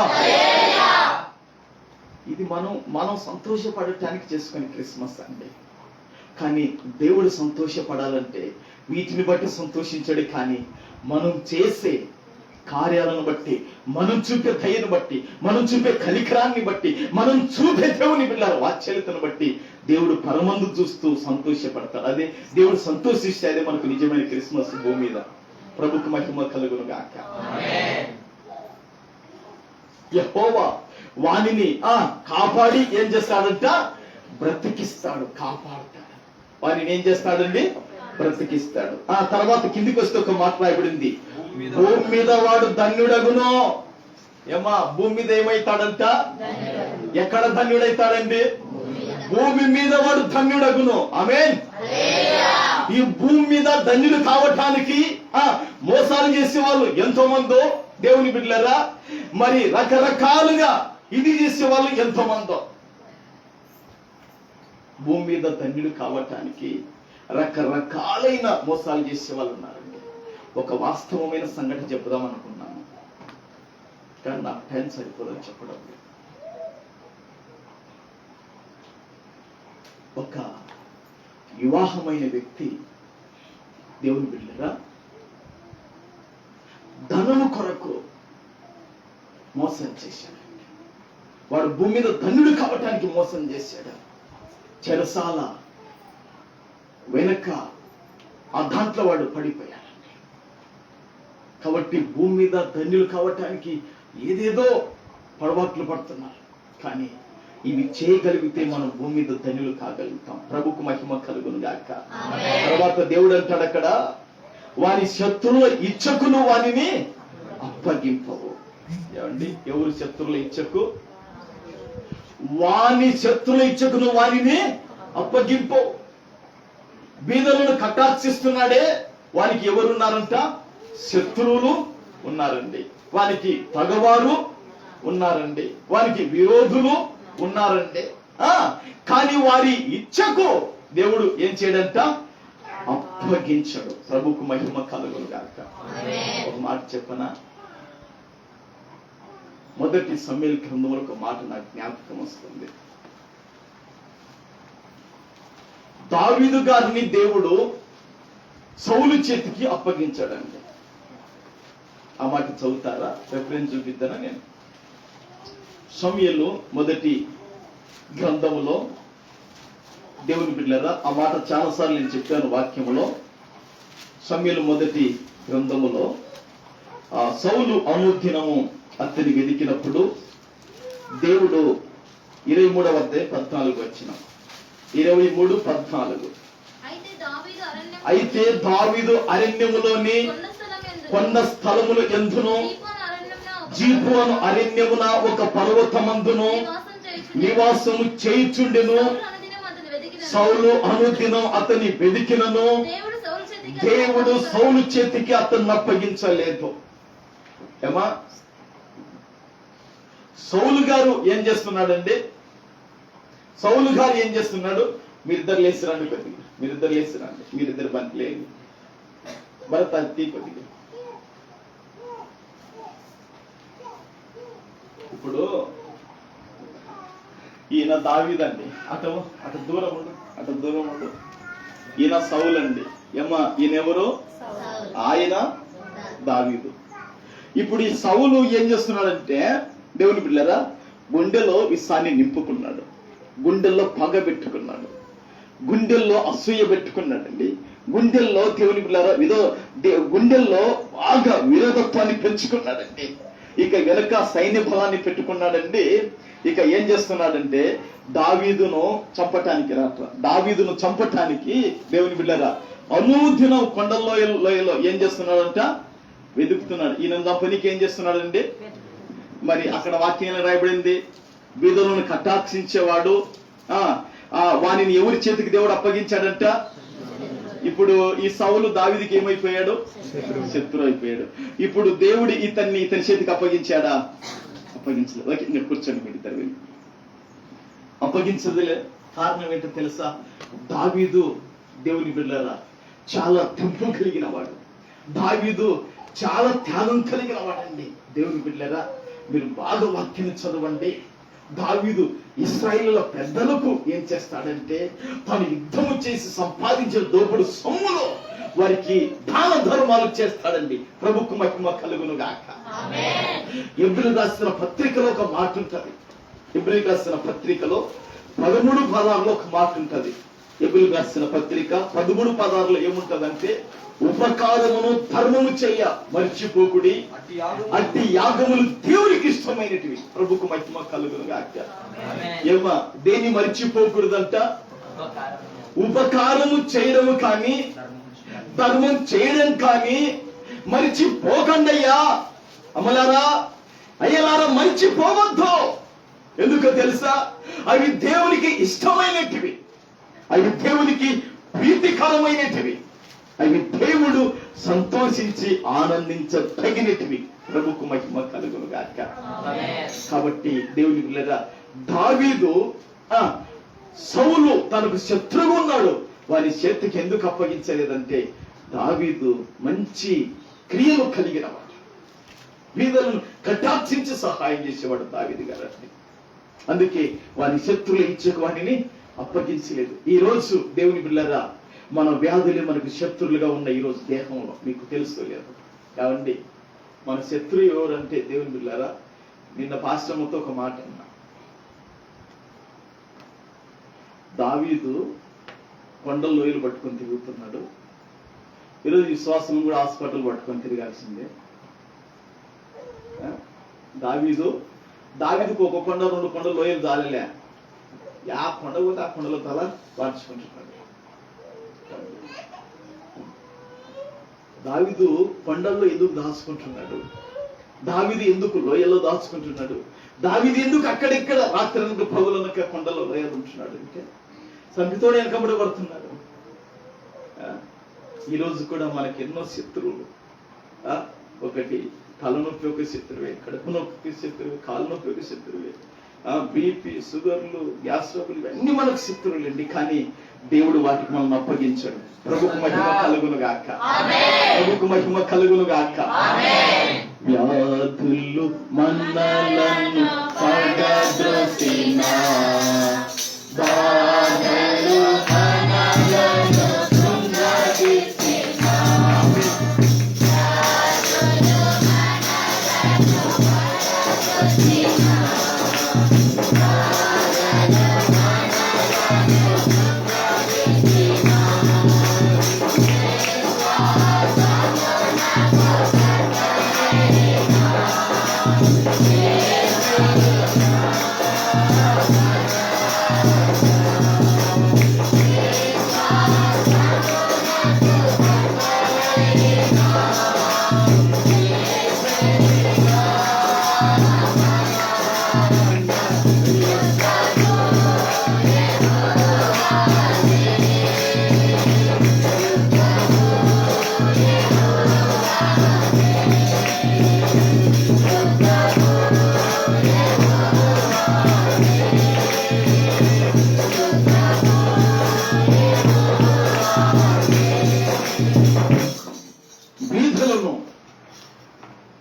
ఇది మనం సంతోషపడటానికి చేసుకునే క్రిస్మస్ అండి. కానీ దేవుడు సంతోషపడాలంటే వీటిని బట్టి సంతోషించడు. కానీ మనం చేసే కార్యాలను బట్టి, మనం చూపే దయను బట్టి, మనం చూపే కనికరాన్ని బట్టి, మనం చూపే దేవుని బిడ్డల వాత్సల్యతను బట్టి దేవుడు పరమందు చూస్తూ సంతోషపడతాడు. అదే దేవుడు సంతోషిస్తే అదే మనకు నిజమైన క్రిస్మస్ భూమి మీద. ప్రభుకు మహిమ కలుగును గాక. యెహోవా వానిని కాపాడి ఏం చేస్తాడంట? బ్రతికిస్తాడు, కాపాడుతాడు. వారిని ఏం చేస్తాడండి? బ్రతికిస్తాడు. తర్వాత కిందికి వస్తే ఒక మాట రాయబడింది, భూమి మీద వాడు ధన్యుడగును. ఏమా, భూమి మీద ఏమైతాడంట? ఎక్కడ ధన్యుడైతాడండి? భూమి మీద వాడు ధన్యుడగును. ఆమేన్. ఈ భూమి మీద ధన్యులు కావటానికి మోసాలు చేసే వాళ్ళు ఎంతో మందో దేవుని బిడ్డలారా, మరి రకరకాలుగా ఇది చేసే వాళ్ళు ఎంతో మందో. భూమి మీద ధన్యులు కావటానికి రకరకాలైన మోసాలు చేసే వాళ్ళు ఉన్నారండి. ఒక వాస్తవమైన సంఘటన చెప్పుదాం అనుకున్నాను, కానీ నాకు టైం సరిపోదని చెప్పడం లేదు. ఒక వివాహమైన వ్యక్తి దేవుని బిడ్డరా ధనము కొరకు మోసం చేశాడు. వాడు భూమి మీద ధన్యుడు కావటానికి మోసం చేశాడు. చెరసాల వెనక ఆ దాంట్లో వాడు పడిపోయాడు. కాబట్టి భూమి మీద ధన్యులు కావటానికి ఏదేదో పడబాట్లు పడుతున్నారు, కానీ ఇవి చేయగలిగితే మనం భూమి మీద ధన్యులు కాగలుగుతాం. ప్రభుకు మహిమ కలుగును గాక. తర్వాత దేవుడు అంటాడు అక్కడ, వారి శత్రువుల ఇచ్చకును వారిని అప్పగింపవు. ఏమండి, ఎవరు శత్రువుల ఇచ్చకు? వాని శత్రువుల ఇచ్చకును వారిని అప్పగింపవు. బీదలను కటాక్షిస్తున్నాడే, వానికి ఎవరున్నారంట? శత్రువులు ఉన్నారండి, వానికి పగవారు ఉన్నారండి, వానికి విరోధులు ఉన్నారండి. కానీ వారి ఇచ్చకు దేవుడు ఏం చేయడంట? అప్పగించడు. ప్రభుకు మహిమ కలుగును గాక. ఒక మాట చెప్పనా? మొదటి సమూయేలు గ్రంథంలో ఒక మాట నాకు జ్ఞాపకం వస్తుంది. దావీదు గారిని దేవుడు సౌలు చేతికి అప్పగించాడండి. ఆ మాట చదువుతారా? రెఫరెన్స్ చూపిద్దానా నేను? సమూయేలు మొదటి గ్రంథములో దేవుని బిడ్డలారా, ఆ మాట చాలాసార్లు నేను చెప్పాను వాక్యములో. సమూయేలు మొదటి గ్రంథములో సౌలు అనుదినము అతని వెతికినప్పుడు దేవుడు 23వ అధ్యాయం 14 వచ్చిన 23:14 అయితే దావీదు అరణ్యములోని కొండ స్థలములు ఎందును జీఫోను అరణ్యమున ఒక పర్వతమందును నివాసము చేయుచుండెను. సౌలు అనుదినం అతని వెదికినను దేవుడు సౌలు చేతికి అతన్ని అప్పగించలేదు. ఏమా, సౌలు గారు ఏం చేస్తున్నాడండి? సౌలు గారు ఏం చేస్తున్నాడు? మీరిద్దరు లేచిరండి, కొద్దిగా మీరిద్దరు లేచిరండి, మీరిద్దరు బంతి లేదు భరత తీ కొద్దిగా. ఇప్పుడు ఈయన దావీదండి, అటు దూరం ఉండు, అటు దూరం ఉండు. ఈయన సౌలు అండి. ఏమ్మా, ఈయన ఎవరు? ఆయన దావీదు. ఇప్పుడు ఈ సౌలు ఏం చేస్తున్నాడంటే దేవుని బిడ్డలారా, గుండెలో విషాన్ని నింపుకున్నాడు, గుండెల్లో పగ పెట్టుకున్నాడు, గుండెల్లో అసూయ పెట్టుకున్నాడండి, గుండెల్లో దేవుని బిడ్డలారా గుండెల్లో బాగా విరోధత్వాన్ని పెంచుకున్నాడండి. ఇక వెనక సైన్య బలాన్ని పెట్టుకున్నాడండి. ఇక ఏం చేస్తున్నాడంటే దావీదును చంపటానికి దేవుని బిడ్డలారా అనుదినం కొండల్లోయలో ఏం చేస్తున్నాడంట? వెతుకుతున్నాడు. ఈయన చంపనీకి ఏం చేస్తున్నాడండి? మరి అక్కడ వాక్యంలో రాయబడింది, బీదలను కటాక్షించేవాడు, వానిని ఎవరి చేతికి దేవుడు అప్పగించాడంట? ఇప్పుడు ఈ సౌలు దావీదుకి ఏమైపోయాడు? శత్రువు అయిపోయాడు. ఇప్పుడు దేవుడు ఇతని చేతికి అప్పగించాడా? అప్పగించలేదు. ఓకే, ఇంకా కూర్చోండి మీరు ఇద్దరు. అప్పగించదులే. కారణం ఏంటో తెలుసా? దావీదు దేవుని బిడ్డలారా చాలా తెంపు కలిగిన వాడు, దావీదు చాలా త్యాగం కలిగిన వాడండి. దేవుని బిడ్డలారా మీరు బాగా వాక్యాన్ని చదవండి. దావీదు ఇశ్రాయేలుల పెద్దలకు ఏం చేస్తాడంటే తాను యుద్ధము చేసి సంపాదించిన దోపుడు సొమ్ములో వారికి దాన ధర్మాలు చేస్తాడండి. ప్రభుకు మహిమ కలుగును గాక. ఎబ్రీయులకు రాసిన పత్రికలో ఒక మాట ఉంటది. ఎబ్రీయులకు రాసిన పత్రికలో 13:16 ఒక మాట ఉంటది. ఎబ్రీయులకు రాసిన పత్రిక 13:16 ఏముంటదంటే, ఉపకారమును ధర్మము చెయ్య మర్చిపోకుడి, అట్టి యాగములు దేవునికి ఇష్టమైనటివి. ప్రభుకు మహిమ కలుగును గాక. ఏమా, దేన్ని మర్చిపోకూడదంట? ఉపకారము చేయడము కానీ ధర్మం చేయడం కానీ మరిచిపోకండయ్యా. అమ్మలారా, అయ్యలారా, మరిచిపోవద్దు. ఎందుకో తెలుసా? అవి దేవునికి ఇష్టమైనటివి, అవి దేవునికి ప్రీతికరమైనటివి, అవి దేవుడు సంతోషించి ఆనందించదగినటివి. ప్రభుకు మహిమ కలుగును గాక. కాబట్టి దేవుని పిల్లరా, దావీదు సౌలు తనకు శత్రువు ఉన్నాడు, వారి చేతికి ఎందుకు అప్పగించలేదంటే దావీదు మంచి క్రియలు కలిగిన వాడు, వీధులను కటాక్షించి సహాయం చేసేవాడు దావీదు గారు. అందుకే వారి శత్రువుల ఇచ్చకు వారిని అప్పగించలేదు. ఈ రోజు దేవుని బిడ్డలారా, మన వ్యాధులే మనకు శత్రువులుగా ఉన్న ఈ రోజు దేహంలో మీకు తెలుసుకోలేదు కావండి. మన శత్రువు ఎవరంటే దేవుని బిడ్డలారా, నిన్న పాశ్రమతో ఒక మాట అన్నా, దావీదు కొండల లోయలు పట్టుకొని తిరుగుతున్నాడు. ఈరోజు విశ్వాసం కూడా హాస్పిటల్ పట్టుకొని తిరగాల్సిందే. దావీదుకు ఒక కొండ 2 కొండల లోయలు దాలలే, ఆ కొండ పోతే ఆ కొండలో తల వార్చుకుంటున్నాడు. దావీదు కొండల్లో ఎందుకు దాచుకుంటున్నాడు? దావీదు ఎందుకు లోయల్లో దాచుకుంటున్నాడు? దావీదు ఎందుకు అక్కడిక్కడ రాత్రి పగులనక కొండల్లో లోయలు ఉంటున్నాడు అంటే సంపితోడు వెనకబడబడుతున్నాడు. ఈరోజు కూడా మనకి ఎన్నో శత్రువులు. ఒకటి తలనొప్పి ఒక శత్రువే, కడుపు నొప్పి శత్రువే, కాలు నొప్పి ఒక శత్రువే, బీపీ, షుగర్లు, గ్యాస్ ట్రబుల్, ఇవన్నీ మనకు శత్రువులండి. కానీ దేవుడు వాటికి మనం అప్పగించాడు. ప్రభుకు మహిమ కలుగును గాక. ప్రభుకు మహిమ కలుగును గాక. వ్యాధులు మనలను పడద్రోసినా, బాధలు మనలను కృంగదీసినా,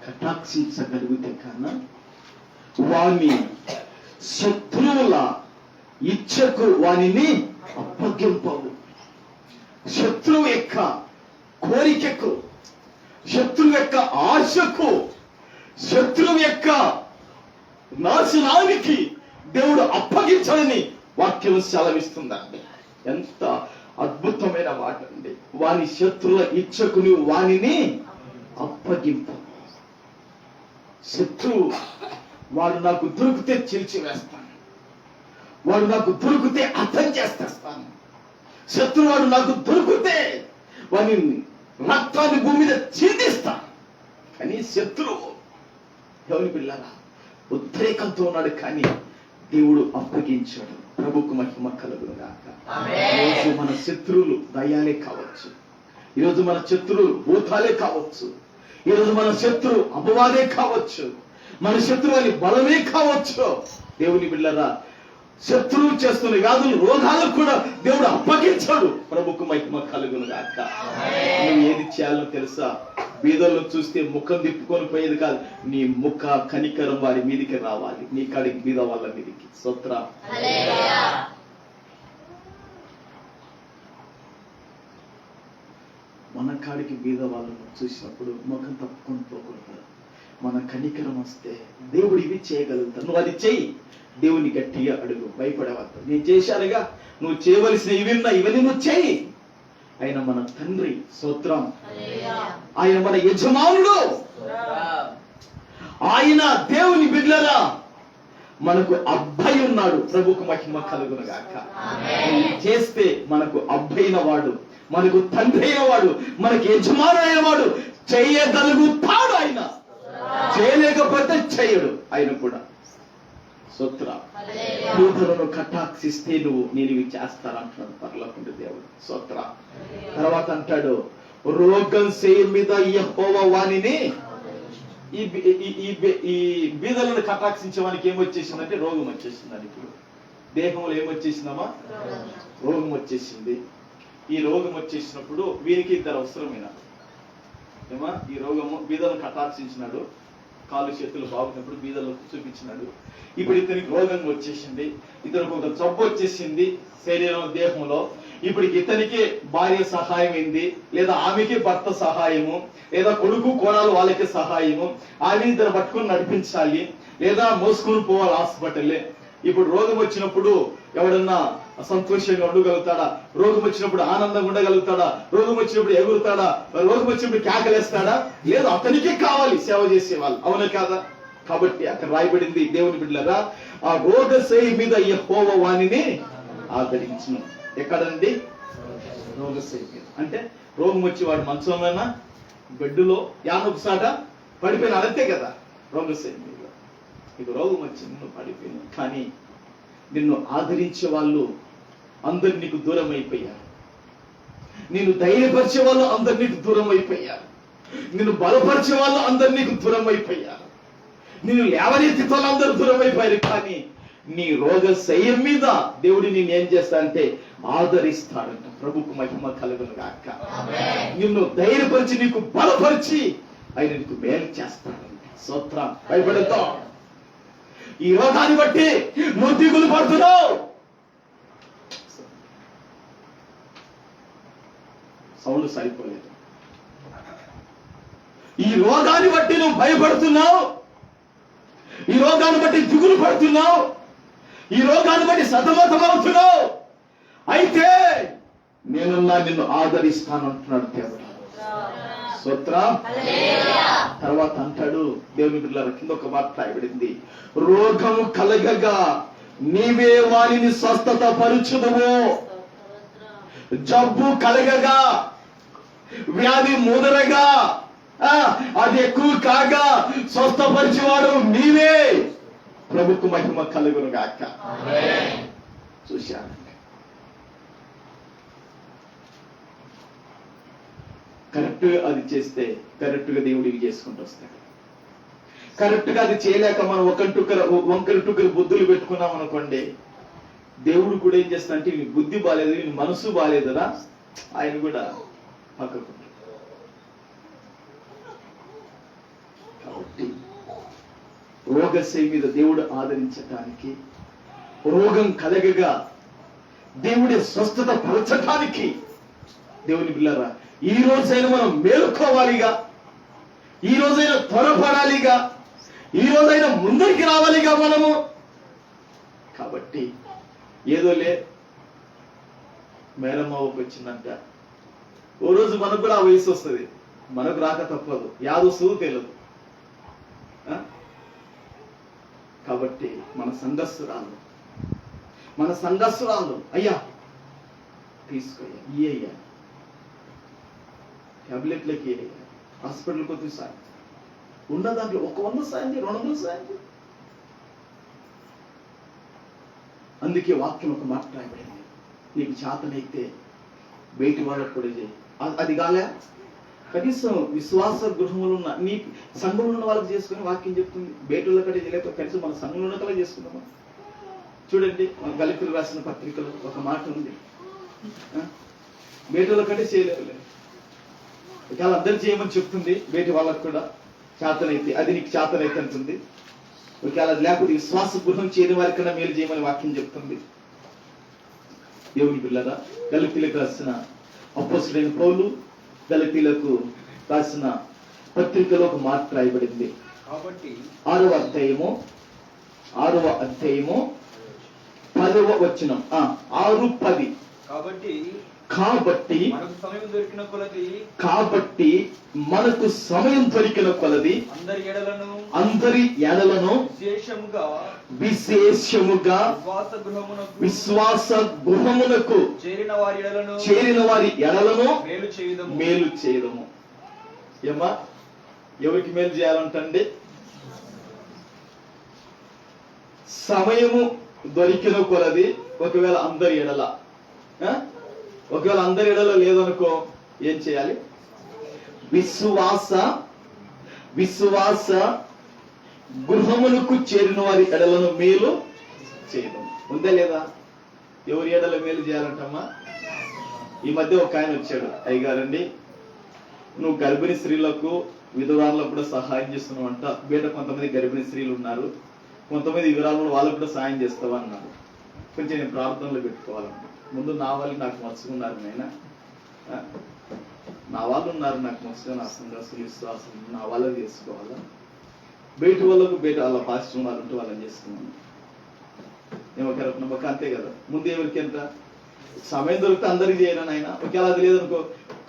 కటాక్షించగలిగితే కన్నా వాని శత్రువుల ఇచ్చకు వానిని అప్పగింపవు. శత్రువు యొక్క కోరికకు, శత్రువు యొక్క ఆశకు, శత్రువు యొక్క నాశనానికి దేవుడు అప్పగించాలని వాక్యం సెలవిస్తుందండి. ఎంత అద్భుతమైన మాట అండి. వాని శత్రువుల ఇచ్చకు నువ్వు వానిని అప్పగింపు. శత్రువు వాడు నాకు దొరికితే చీల్చివేస్తాను, వాడు నాకు దొరికితే అర్థం చేస్తాను, శత్రువు వాడు నాకు దొరికితే వాని రక్తాన్ని భూమి మీద చిందిస్తాను. కానీ శత్రువు దేవుని పిల్లరా ఉద్రేకంతో ఉన్నాడు, కానీ దేవుడు అప్పగించాడు. ప్రభుకు మహిమ కలుగును గాక. ఈరోజు మన శత్రువులు దయ్యాలే కావచ్చు, ఈరోజు మన శత్రువులు భూతాలే కావచ్చు, ఈరోజు మన శత్రువు అపవాదే కావచ్చు, మన శత్రువు అని బలమే కావచ్చు. దేవుని బిళ్ళరా, శత్రువు చేస్తున్న వ్యాధులు, రోగాలకు కూడా దేవుడు అప్పగించాడు. ప్రభుకు మహిమ కలుగును గాక. నువ్వు ఏది చేయాలో తెలుసా? బీదలను చూస్తే ముఖం తిప్పుకొని పోయేది కాదు, నీ ముఖ కనికరం వారి మీదికి రావాలి, నీ కాడికి బీద వాళ్ళ మీదికి. స్తోత్రం. మన కాడికి బీద వాళ్ళను చూసినప్పుడు ముఖం తప్పుకొని పోకూడదు. మన కనికరం వస్తే దేవుడు ఇవి చేయగలుగుతాడు, నువ్వు అది చెయ్యి. దేవుని గట్టిగా అడుగు, భయపడవద్దు. నేను చేశానుగా, నువ్వు చేయవలసిన ఇవన్నీ నువ్వు చెయ్యి. ఆయన మన తండ్రి. స్తోత్రం. ఆయన మన యజమానుడు. ఆయన దేవుని బిడ్డలారా మనకు అబ్బాయి ఉన్నాడు. ప్రభుకు మహిమ కలుగును గాక. చేస్తే మనకు అబ్బాయిన వాడు, మనకు తండ్రి అయిన వాడు, మనకు యజమాను అయిన వాడు చేయగలుగుతాడు. ఆయన చేయలేకపోతే చేయడు ఆయన కూడా. స్తోత్ర. పేదలను కటాక్షిస్తే నేను ఇవి చేస్తానంటున్నాడు పరలోకపు దేవుడు. స్తోత్ర. తర్వాత అంటాడు, రోగం సేయ మీద యెహోవా వానిని, ఈ బీదలను కటాక్షించే వానికి ఏమొచ్చేసిందంటే రోగం వచ్చేసింది. ఇప్పుడు దేహంలో ఏమొచ్చేసిందమ్మా? రోగం వచ్చేసింది. ఈ రోగం వచ్చేసినప్పుడు వీరికి ఇద్దరు అవసరమైన ఏమా, ఈ రోగము బీదలను కటాక్షించినాడు, కాళ్ళు చేతులు బాగున్నప్పుడు బీదలకు చూపించినాడు. ఇప్పుడు ఇతనికి రోగం వచ్చేసింది, ఇతనికి ఒక జబ్బు వచ్చేసింది శరీరం దేహంలో. ఇప్పుడు ఇతనికి భార్య సహాయం అయింది, లేదా ఆమెకి భర్త సహాయము, లేదా కొడుకు కోడలు వాళ్ళకి సహాయము, ఆమె ఇద్దరు పట్టుకుని నడిపించాలి, లేదా మోసుకుని పోవాలి హాస్పిటల్. ఇప్పుడు రోగం వచ్చినప్పుడు ఎవడన్నా సంతోషంగా ఉండగలుగుతాడా? రోగం వచ్చినప్పుడు ఆనందంగా ఉండగలుగుతాడా? రోగం వచ్చినప్పుడు ఎగురుతాడా? రోగం వచ్చినప్పుడు కేకలేస్తాడా? లేదు, అతనికే కావాలి సేవ చేసేవాళ్ళు, అవునా కాదా? కాబట్టి అక్కడ రాయబడింది, దేవుని బిడ్డలారా, ఆ రోగశయ్య మీద యెహోవా వానిని ఆదరించును. ఎక్కడండి? రోగశయ్య మీద. అంటే రోగం వచ్చి వాడు మంచంలోనా బెడ్డులో యానొకసాట పడిపోయిన అంతే కదా రోగశయ్య మీద. నీకు రోగం వచ్చి నిన్ను పడిపోయిన, కానీ నిన్ను ఆదరించే వాళ్ళు అందరు నీకు దూరం అయిపోయారు. నిన్ను ధైర్యపరిచే వాళ్ళు అందరు నీకు దూరం అయిపోయారు. నిన్ను బలపరిచే వాళ్ళు అందరు నీకు దూరం అయిపోయారు. నిన్ను లేవనెత్తి వాళ్ళందరూ దూరం అయిపోయారు. కానీ నీ రోగశయ్య మీద దేవుడు నిన్ను ఏం చేస్తా అంటే ఆదరిస్తాడంట. ప్రభుకు మహిమ కలుగును గాక. నిన్ను ధైర్యపరిచి నీకు బలపరిచి ఆయన నీకు మేలు చేస్తాడంట. స్తోత్రం. భయపడతాం. ఈ రోగాన్ని బట్టి నువ్వు దిగులు పడుతున్నావు. సౌండ్ సరిపోలేదు. ఈ రోగాన్ని బట్టి నువ్వు భయపడుతున్నావు, ఈ రోగాన్ని బట్టి దిగులు పడుతున్నావు, ఈ రోగాన్ని బట్టి సతమతమవుతున్నావు. అయితే నేనున్నా నిన్ను ఆదరిస్తానంటున్నాడు దేవుడు. స్తోత్రం. తర్వాత అంటాడు, దేవుని బిడ్డలారా, కింద ఒక మాట రాయబడింది, రోగము కలగగా నీవే వారిని స్వస్థత పరుచుదువు. జబ్బు కలగగా, వ్యాధి ముదరగా, అది ఎక్కువ కాగా స్వస్థపరిచేవాడు నీవే. ప్రభుకు మహిమ కలుగును గాక. చూశాను, కరెక్ట్ గా అది చేస్తే కరెక్ట్ గా దేవుడు ఇవి చేసుకుంటూ వస్తాడు. కరెక్ట్ గా అది చేయలేక మనం వంకర టుక్కరు బుద్ధులు పెట్టుకున్నాం అనుకోండి, దేవుడు కూడా ఏం చేస్తాడంటే నీ బుద్ధి బాలేదు, నీ మనసు బాలేదరా, ఆయన కూడా పక్కకు. కాబట్టి రోగశయ్య మీద దేవుడు ఆదరించటానికి, రోగం కలగగా దేవుడి స్వస్థత పరచటానికి, దేవుని బిడ్డలారా, ఈ రోజైనా మనం మేలుకోవాలిగా, ఈ రోజైనా త్వరపడాలిగా, ఈ రోజైనా ముందరికి రావాలిగా మనము. కాబట్టి ఏదోలే మేనమ్మకి వచ్చిందంట, ఓ రోజు మనకు కూడా ఆ వయసు వస్తుంది, మనకు రాక తప్పదు, యాదొస్తుందో తెలియదు. కాబట్టి మన సంఘస్సురాలు అయ్యా తీసుకోయ్యా, ఈ అయ్యా ట్యాబ్లెట్లకి హాస్పిటల్కి వచ్చి సాయం ఉన్న దాంట్లో 100 సాయం, 200 సాయం. అందుకే వాక్యం ఒక మాట రాయబడింది, నీకు చేతనైతే బయటి వాళ్ళకు కూడా చేయి. అది కాలే, కనీసం విశ్వాస గృహంలో ఉన్న నీ సంఘంలో ఉన్న వాళ్ళకి చేసుకుని వాక్యం చెప్తుంది. బయటలో కంటే చేయలేక కనీసం మన సంఘంలో ఉన్న కలా చేసుకుందామా. చూడండి, మన గలితులు రాసిన పత్రికలో ఒక మాట ఉంది, బయటలో కంటే చేయలేవులే, ఒకవేళ అందరు చేయమని చెప్తుంది. బయట వాళ్ళకు కూడా చేతనైతే, అది నీకు చేతనైతే అంటుంది. ఒకవేళ లేకపోతే విశ్వాస గృహం చేయని వారి కన్నా మేలు చేయమని వాక్యం చెప్తుంది. దేవుని బిడ్డలారా, గలితీలకు రాసిన అపోస్తలుడైన పౌలు గలితీలకు రాసిన పత్రికలో ఒక మాట రాయబడింది. కాబట్టి 6వ అధ్యాయము 10వ వచనం, 6:10. కాబట్టి మనకు సమయం దొరికిన కొలది అందరి ఎడలను విశేషముగా విశ్వాస గృహమునకు చేరిన వారి ఎడలను మేలు చేయడము. ఏమా, ఎవరికి మేలు చేయాలంటండి? సమయము దొరికిన కొలది ఒకవేళ అందరి ఎడల లేదనుకో ఏం చేయాలి? విశ్వాస గృహములకు చేరిన వారి ఎడలను మేలు చేయడం ఉందా లేదా? ఎవరి ఎడల మేలు చేయాలంటమ్మా? ఈ మధ్య ఒక ఆయన వచ్చాడు, అయ్యగారండి నువ్వు గర్భిణీ స్త్రీలకు విధవరాలకు కూడా సహాయం చేస్తున్నావంట. బయట కొంతమంది గర్భిణీ స్త్రీలు ఉన్నారు, కొంతమంది వివరాలను వాళ్ళకు కూడా సహాయం చేస్తావా అన్నారు. కొంచెం నేను ప్రార్థనలో పెట్టుకోవాలన్నా. ముందు నా వాళ్ళు నాకు మర్చుకున్నారు, నా వాళ్ళు ఉన్నారు నాకు మర్చుగా, నా సంఘాసులు విశ్వాసం నా వాళ్ళని చేసుకోవాలా? బయట వాళ్ళకు బయట వాళ్ళ పాజిటివ్ వాళ్ళంటే వాళ్ళని చేసుకున్నాను. నేను ఒక నమ్మక అంతే కదా. ముందు ఎవరికి ఎంత సమయం దొరికితే అందరికి చేయను ఆయన. ఒకవేళ అది లేదనుకో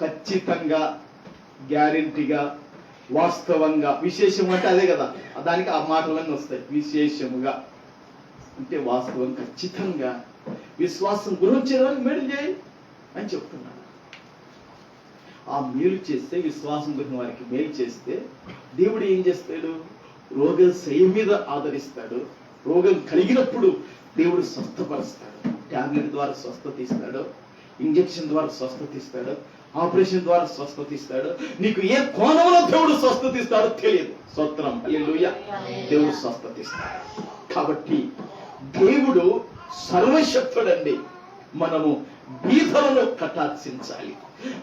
ఖచ్చితంగా గ్యారెంటీగా వాస్తవంగా విశేషం అంటే అదే కదా, దానికి ఆ మాటలన్నీ వస్తాయి. విశేషముగా అంటే వాస్తవం ఖచ్చితంగా విశ్వాసం గురించి మేలు చేయి అని చెప్తున్నాడు. ఆ మేలు చేస్తే విశ్వాసం గురిన వారికి మేలు చేస్తే దేవుడు ఏం చేస్తాడు? రోగం శయం మీద ఆదరిస్తాడు. రోగం కలిగినప్పుడు దేవుడు స్వస్థపరుస్తాడు. టాబ్లెట్ ద్వారా స్వస్థత ఇస్తాడు, ఇంజెక్షన్ ద్వారా స్వస్థత ఇస్తాడు, ఆపరేషన్ ద్వారా స్వస్థత ఇస్తాడు. నీకు ఏ కోణంలో దేవుడు స్వస్థత ఇస్తాడో తెలియదు. స్తోత్రం హల్లెలూయా. దేవుడు స్వస్థత ఇస్తాడు. కాబట్టి దేవుడు సర్వశక్తుడండి. మనము బీదలను కటాక్షించాలి.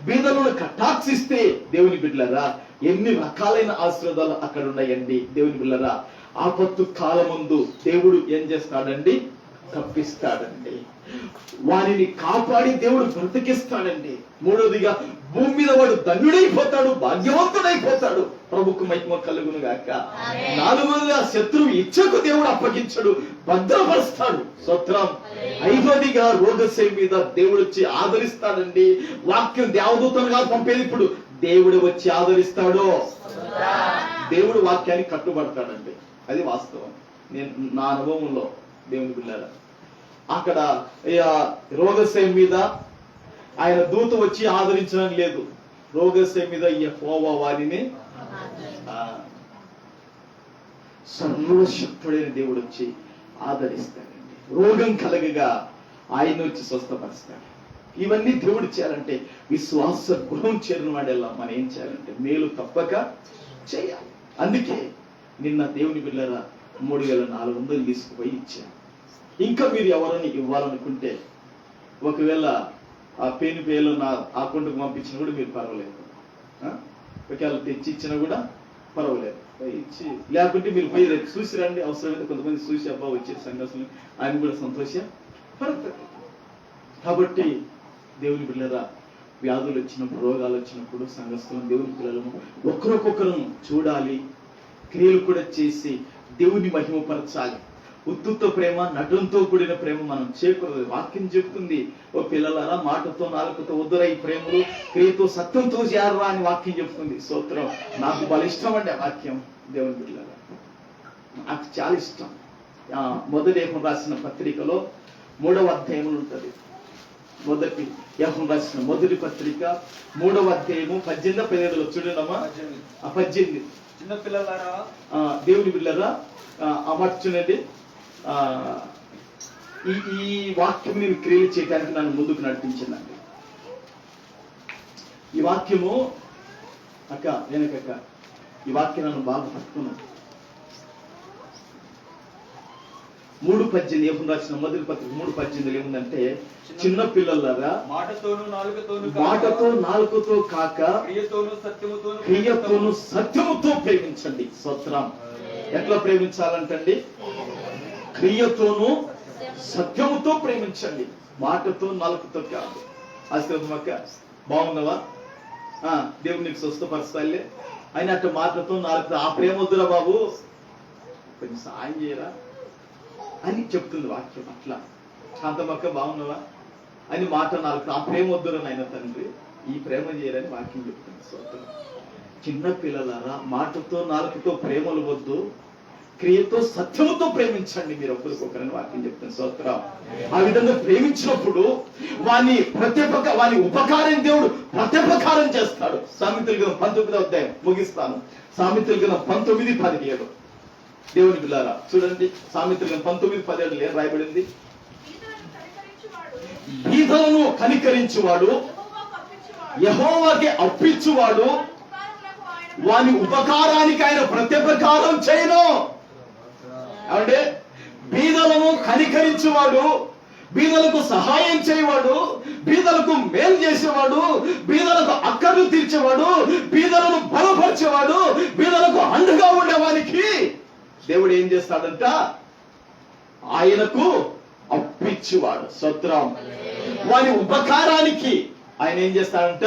బీదలను కటాక్షిస్తే దేవుని బిడ్డలారా ఎన్ని రకాలైన ఆశీర్వాదాలు అక్కడ ఉన్నాయండి. దేవుని బిడ్డలారా ఆపత్తు కాలమందు దేవుడు ఏం చేస్తాడండి? తప్పిస్తాడండి. వారిని కాపాడి దేవుడు బ్రతికిస్తాడండి. మూడోదిగా భూమి మీద వాడు ధన్యుడైపోతాడు, భాగ్యవంతుడైపోతాడు. ప్రభుకు మహిమ కలుగును గాక. నాలుగోదిగా శత్రువు ఇచ్చకు దేవుడు అప్పగించడు, భద్రపరుస్తాడు. స్తోత్రం. ఐదోదిగా రోగశయ మీద దేవుడు వచ్చి ఆదరిస్తాడండి. వాక్యం దేవదూతలుగా పంపేది ఇప్పుడు దేవుడు వచ్చి ఆదరిస్తాడు. దేవుడు వాక్యాన్ని కట్టుబడతాడండి. అది వాస్తవం. నేను నా అనుభవంలో దేవుని బిడ్డలారా అక్కడ రోగశయ మీద ఆయన దూత వచ్చి ఆదరించడం లేదు. రోగశయ మీద యెహోవా వారిని సర్వశక్తుడైన దేవుడు వచ్చి ఆదరిస్తాడండి. రోగం కలగగా ఆయన వచ్చి స్వస్థపరుస్తాడు. ఇవన్నీ దేవుడు చేయాలంటే విశ్వాస గృహం చేరిన వాడెల్లా మనం ఏం చేయాలంటే మేలు తప్పక చేయాలి. అందుకే నిన్న దేవుని బిడ్డలారా 3400 తీసుకుపోయి ఇచ్చాను. ఇంకా మీరు ఎవరైనా ఇవ్వాలనుకుంటే ఒకవేళ ఆ పేరు నా అకౌంట్కి పంపించినా కూడా మీరు పర్వాలేదు. ఒకవేళ తెచ్చి ఇచ్చినా కూడా పర్వాలేదు, ఇచ్చి లేకుంటే మీరు పోయి చూసి రండి. అవసరమైతే కొంతమంది చూసి అబ్బా వచ్చే సంఘర్షణ ఆయన కూడా సంతోషపడతారు. కాబట్టి దేవుని బిడ్డలారా వ్యాధులు వచ్చినప్పుడు రోగాలు వచ్చినప్పుడు సంఘస్థులను దేవుని పిల్లలను ఒకరికొకరు చూడాలి, క్రియలు కూడా చేసి దేవుని మహిమపరచాలి. ఉత్తుత్త ప్రేమ నటులతో కూడిన ప్రేమ మనం చేయకూడదు. వాక్యం చెప్తుంది, ఓ పిల్లలారా మాటతో నాలుకతో వద్దురా ఈ ప్రేమలు, క్రియతో సత్యంతో చేరరా అని వాక్యం చెప్తుంది. స్తోత్రం. నాకు బలిష్టం అండి ఆ వాక్యం. దేవుని బిడ్డలారా నాకు చాలా ఇష్టం. మొదటి యోహాను రాసిన పత్రికలో 3వ అధ్యాయం ఉంటుంది. మొదటి యోహాను రాసిన మొదటి పత్రిక 3వ అధ్యాయము 18-17 చూడండమ్మా. 18 చిన్న పిల్లలారా దేవుని బిడ్డలారా అమర్చునండి. ఈ వాక్యం నేను క్రియలు చేయడానికి నన్ను ముందుకు నడిపించిందండి. ఈ వాక్యము అక్క వెనకక్క ఈ వాక్యం నన్ను బాగా పట్టుకున్నాను. 3:18 యోహాను రాసిన మొదటి పత్రిక 3:18 ఏముందంటే చిన్న పిల్లలారా మాటతో నాలుకతో కాక క్రియతోను సత్యముతో ప్రేమించండి. స్తోత్రం. ఎట్లా ప్రేమించాలంటండి? క్రియతోను సత్యముతో ప్రేమించండి, మాటతో నాలుకతో కాదు. ఆశీర్వాదమక్క బాగున్నావా? దేవుడు నీకు స్వస్థపరుస్తాలే ఆయన అట్లా మాటతో నాలుగుతో ఆ ప్రేమ వద్దురా బాబు కొంచెం సాయం చేయరా అని చెప్తుంది వాక్యం. అట్లా శాంతమక్క బాగున్నావా అని మాట నాలుగు ఆ ప్రేమ వద్దురా నాయన తండ్రి ఈ ప్రేమ చేయరని వాక్యం చెప్తుంది. స్తోత్రం. చిన్న పిల్లలారా మాటతో నాలుగుతో ప్రేమలు వద్దు, క్రియతో సత్యముతో ప్రేమించండి మీరు ఒకరికొకరని వాక్యం చెప్తుంది. స్తోత్రం. ఆ విధంగా ప్రేమించినప్పుడు వాని ఉపకారం దేవుడు ప్రత్యుపకారం చేస్తాడు. సామెతల గ్రంథం 19వ అధ్యాయం ముగిస్తాను. సామెతల గ్రంథం 19:17 దేవుని బిడ్డలారా చూడండి, సామెతలు 19:17 ఏం రాయబడింది? బీదలను కనికరించువాడు, యెహోవాకి అప్పించువాడు, వాని ఉపకారానికి ఆయన ప్రత్యుపకారం చేయను. అంటే బీదలను కనికరించేవాడు, బీదలకు సహాయం చేయవాడు, బీదలకు మేలు చేసేవాడు, బీదలకు అక్కర్లు తీర్చేవాడు, బీదలను బలపరిచేవాడు, బీదలకు అండగా ఉండేవానికి దేవుడు ఏం చేస్తాడంట? ఆయనకు అప్పిచ్చువాడు. స్తోత్రం. వాని ఉపకారానికి ఆయన ఏం చేస్తాడంట?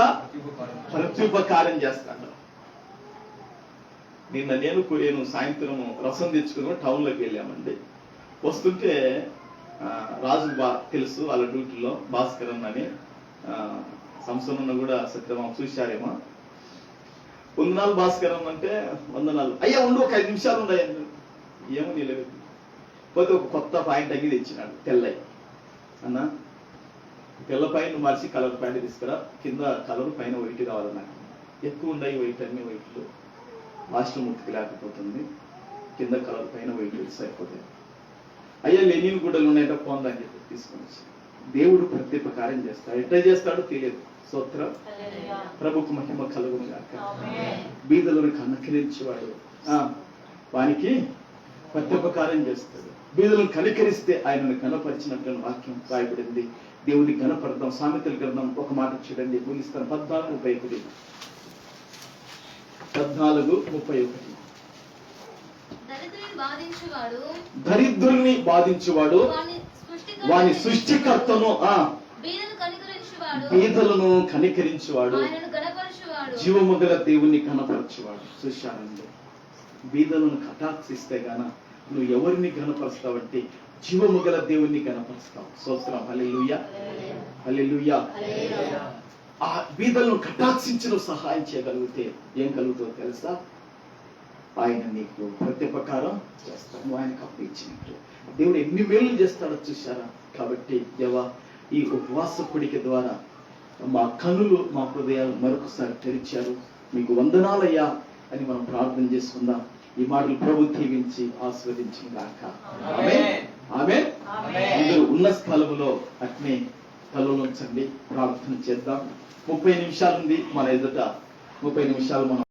ప్రత్యుపకారం చేస్తాడు. నిన్న నేను సాయంత్రం రసం తెచ్చుకుని టౌన్ లోకి వెళ్ళామండి. వస్తుంటే రాజు తెలుసు, వాళ్ళ డ్యూటీలో భాస్కరన్ అని సంస్థను కూడా సత్యమామ చూశారేమో. వందనాలు భాస్కరన్ అంటే వందనాలు. అయ్యా ఉండు, ఒక 5 నిమిషాలు ఉన్నాయండి. ఏమో నిలబెట్టి పోతే ఒక కొత్త పాయింట్ అగ్గి తెచ్చినాడు, తెల్లయి. అన్న తెల్ల పైన మార్చి కలర్ ప్యాంట్ తీసుకురా, కింద కలర్ పైన వైట్ కావాలి నాకు. ఎక్కువ ఉన్నాయి వైట్, అన్ని వైట్లు లాస్ట్ ముట్టుకు లేకపోతుంది, కింద కలర్ పైన వైట్ అయిపోతాయి. అయ్యా లెనిన్ గుడ్డలు ఉన్నాయట పోందని చెప్పి తీసుకొని వచ్చి దేవుడు ప్రత్యుపకారం చేస్తాడు. ఎట్లా చేస్తాడో తెలియదు. స్తోత్రం. ప్రభుకు మహిమ కలుగును గాక. బీదలను కనికరించేవాడు, వానికి ప్రత్యుపకారం చేస్తాడు. బీదలను కనికరిస్తే ఆయనను కనపరిచినట్లు వాక్యం రాయబడింది. దేవుని కనపడదాం. సామెతల గ్రంథం ఒక మాట చూడండి, ముగిస్తాను. 14:31. 14:31. దరిద్రుల్ని బాధించువాడు, వాని సృష్టికర్తను బీదలను కనికరించువాడు, జీవము గల దేవుణ్ణి కనపరచువాడు. చూశానండి, బీదలను కటాక్షిస్తే గాన నువ్వు ఎవరిని కనపరుస్తావంటే జీవము గల దేవుణ్ణి కనపరుస్తావు. స్తోత్రం. హల్లెలూయా, హల్లెలూయా. ఆ బీదలను కటాక్షించి నువ్వు సహాయం చేయగలిగితే ఏం కలుగుతుందో తెలుసా? ఆయన నీకు ప్రత్యుపకారం చేస్తాడు. నువ్వు ఆయనకు అప్పించినట్టు దేవుడు ఎన్ని మేలు చేస్తాడో చూశారా? కాబట్టి దేవా, ఈ ఉపవాస పొడిక ద్వారా మా కన్నులు, మా హృదయాలు మరొకసారి తెరిచారు. మీకు వందనాలయ్యా అని మనం ప్రార్థన చేసుకుందాం. ఈ మాటలు ప్రభు దీవించి ఆస్వాదించిన గాక. ఆమేన్, ఆమేన్. అందరూ ఉన్న స్థలములో అట్నే తలలోంచండి, ప్రార్థన చేద్దాం. 30 నిమిషాలు ఉంది మన ఎదుట. 30 నిమిషాలు మనం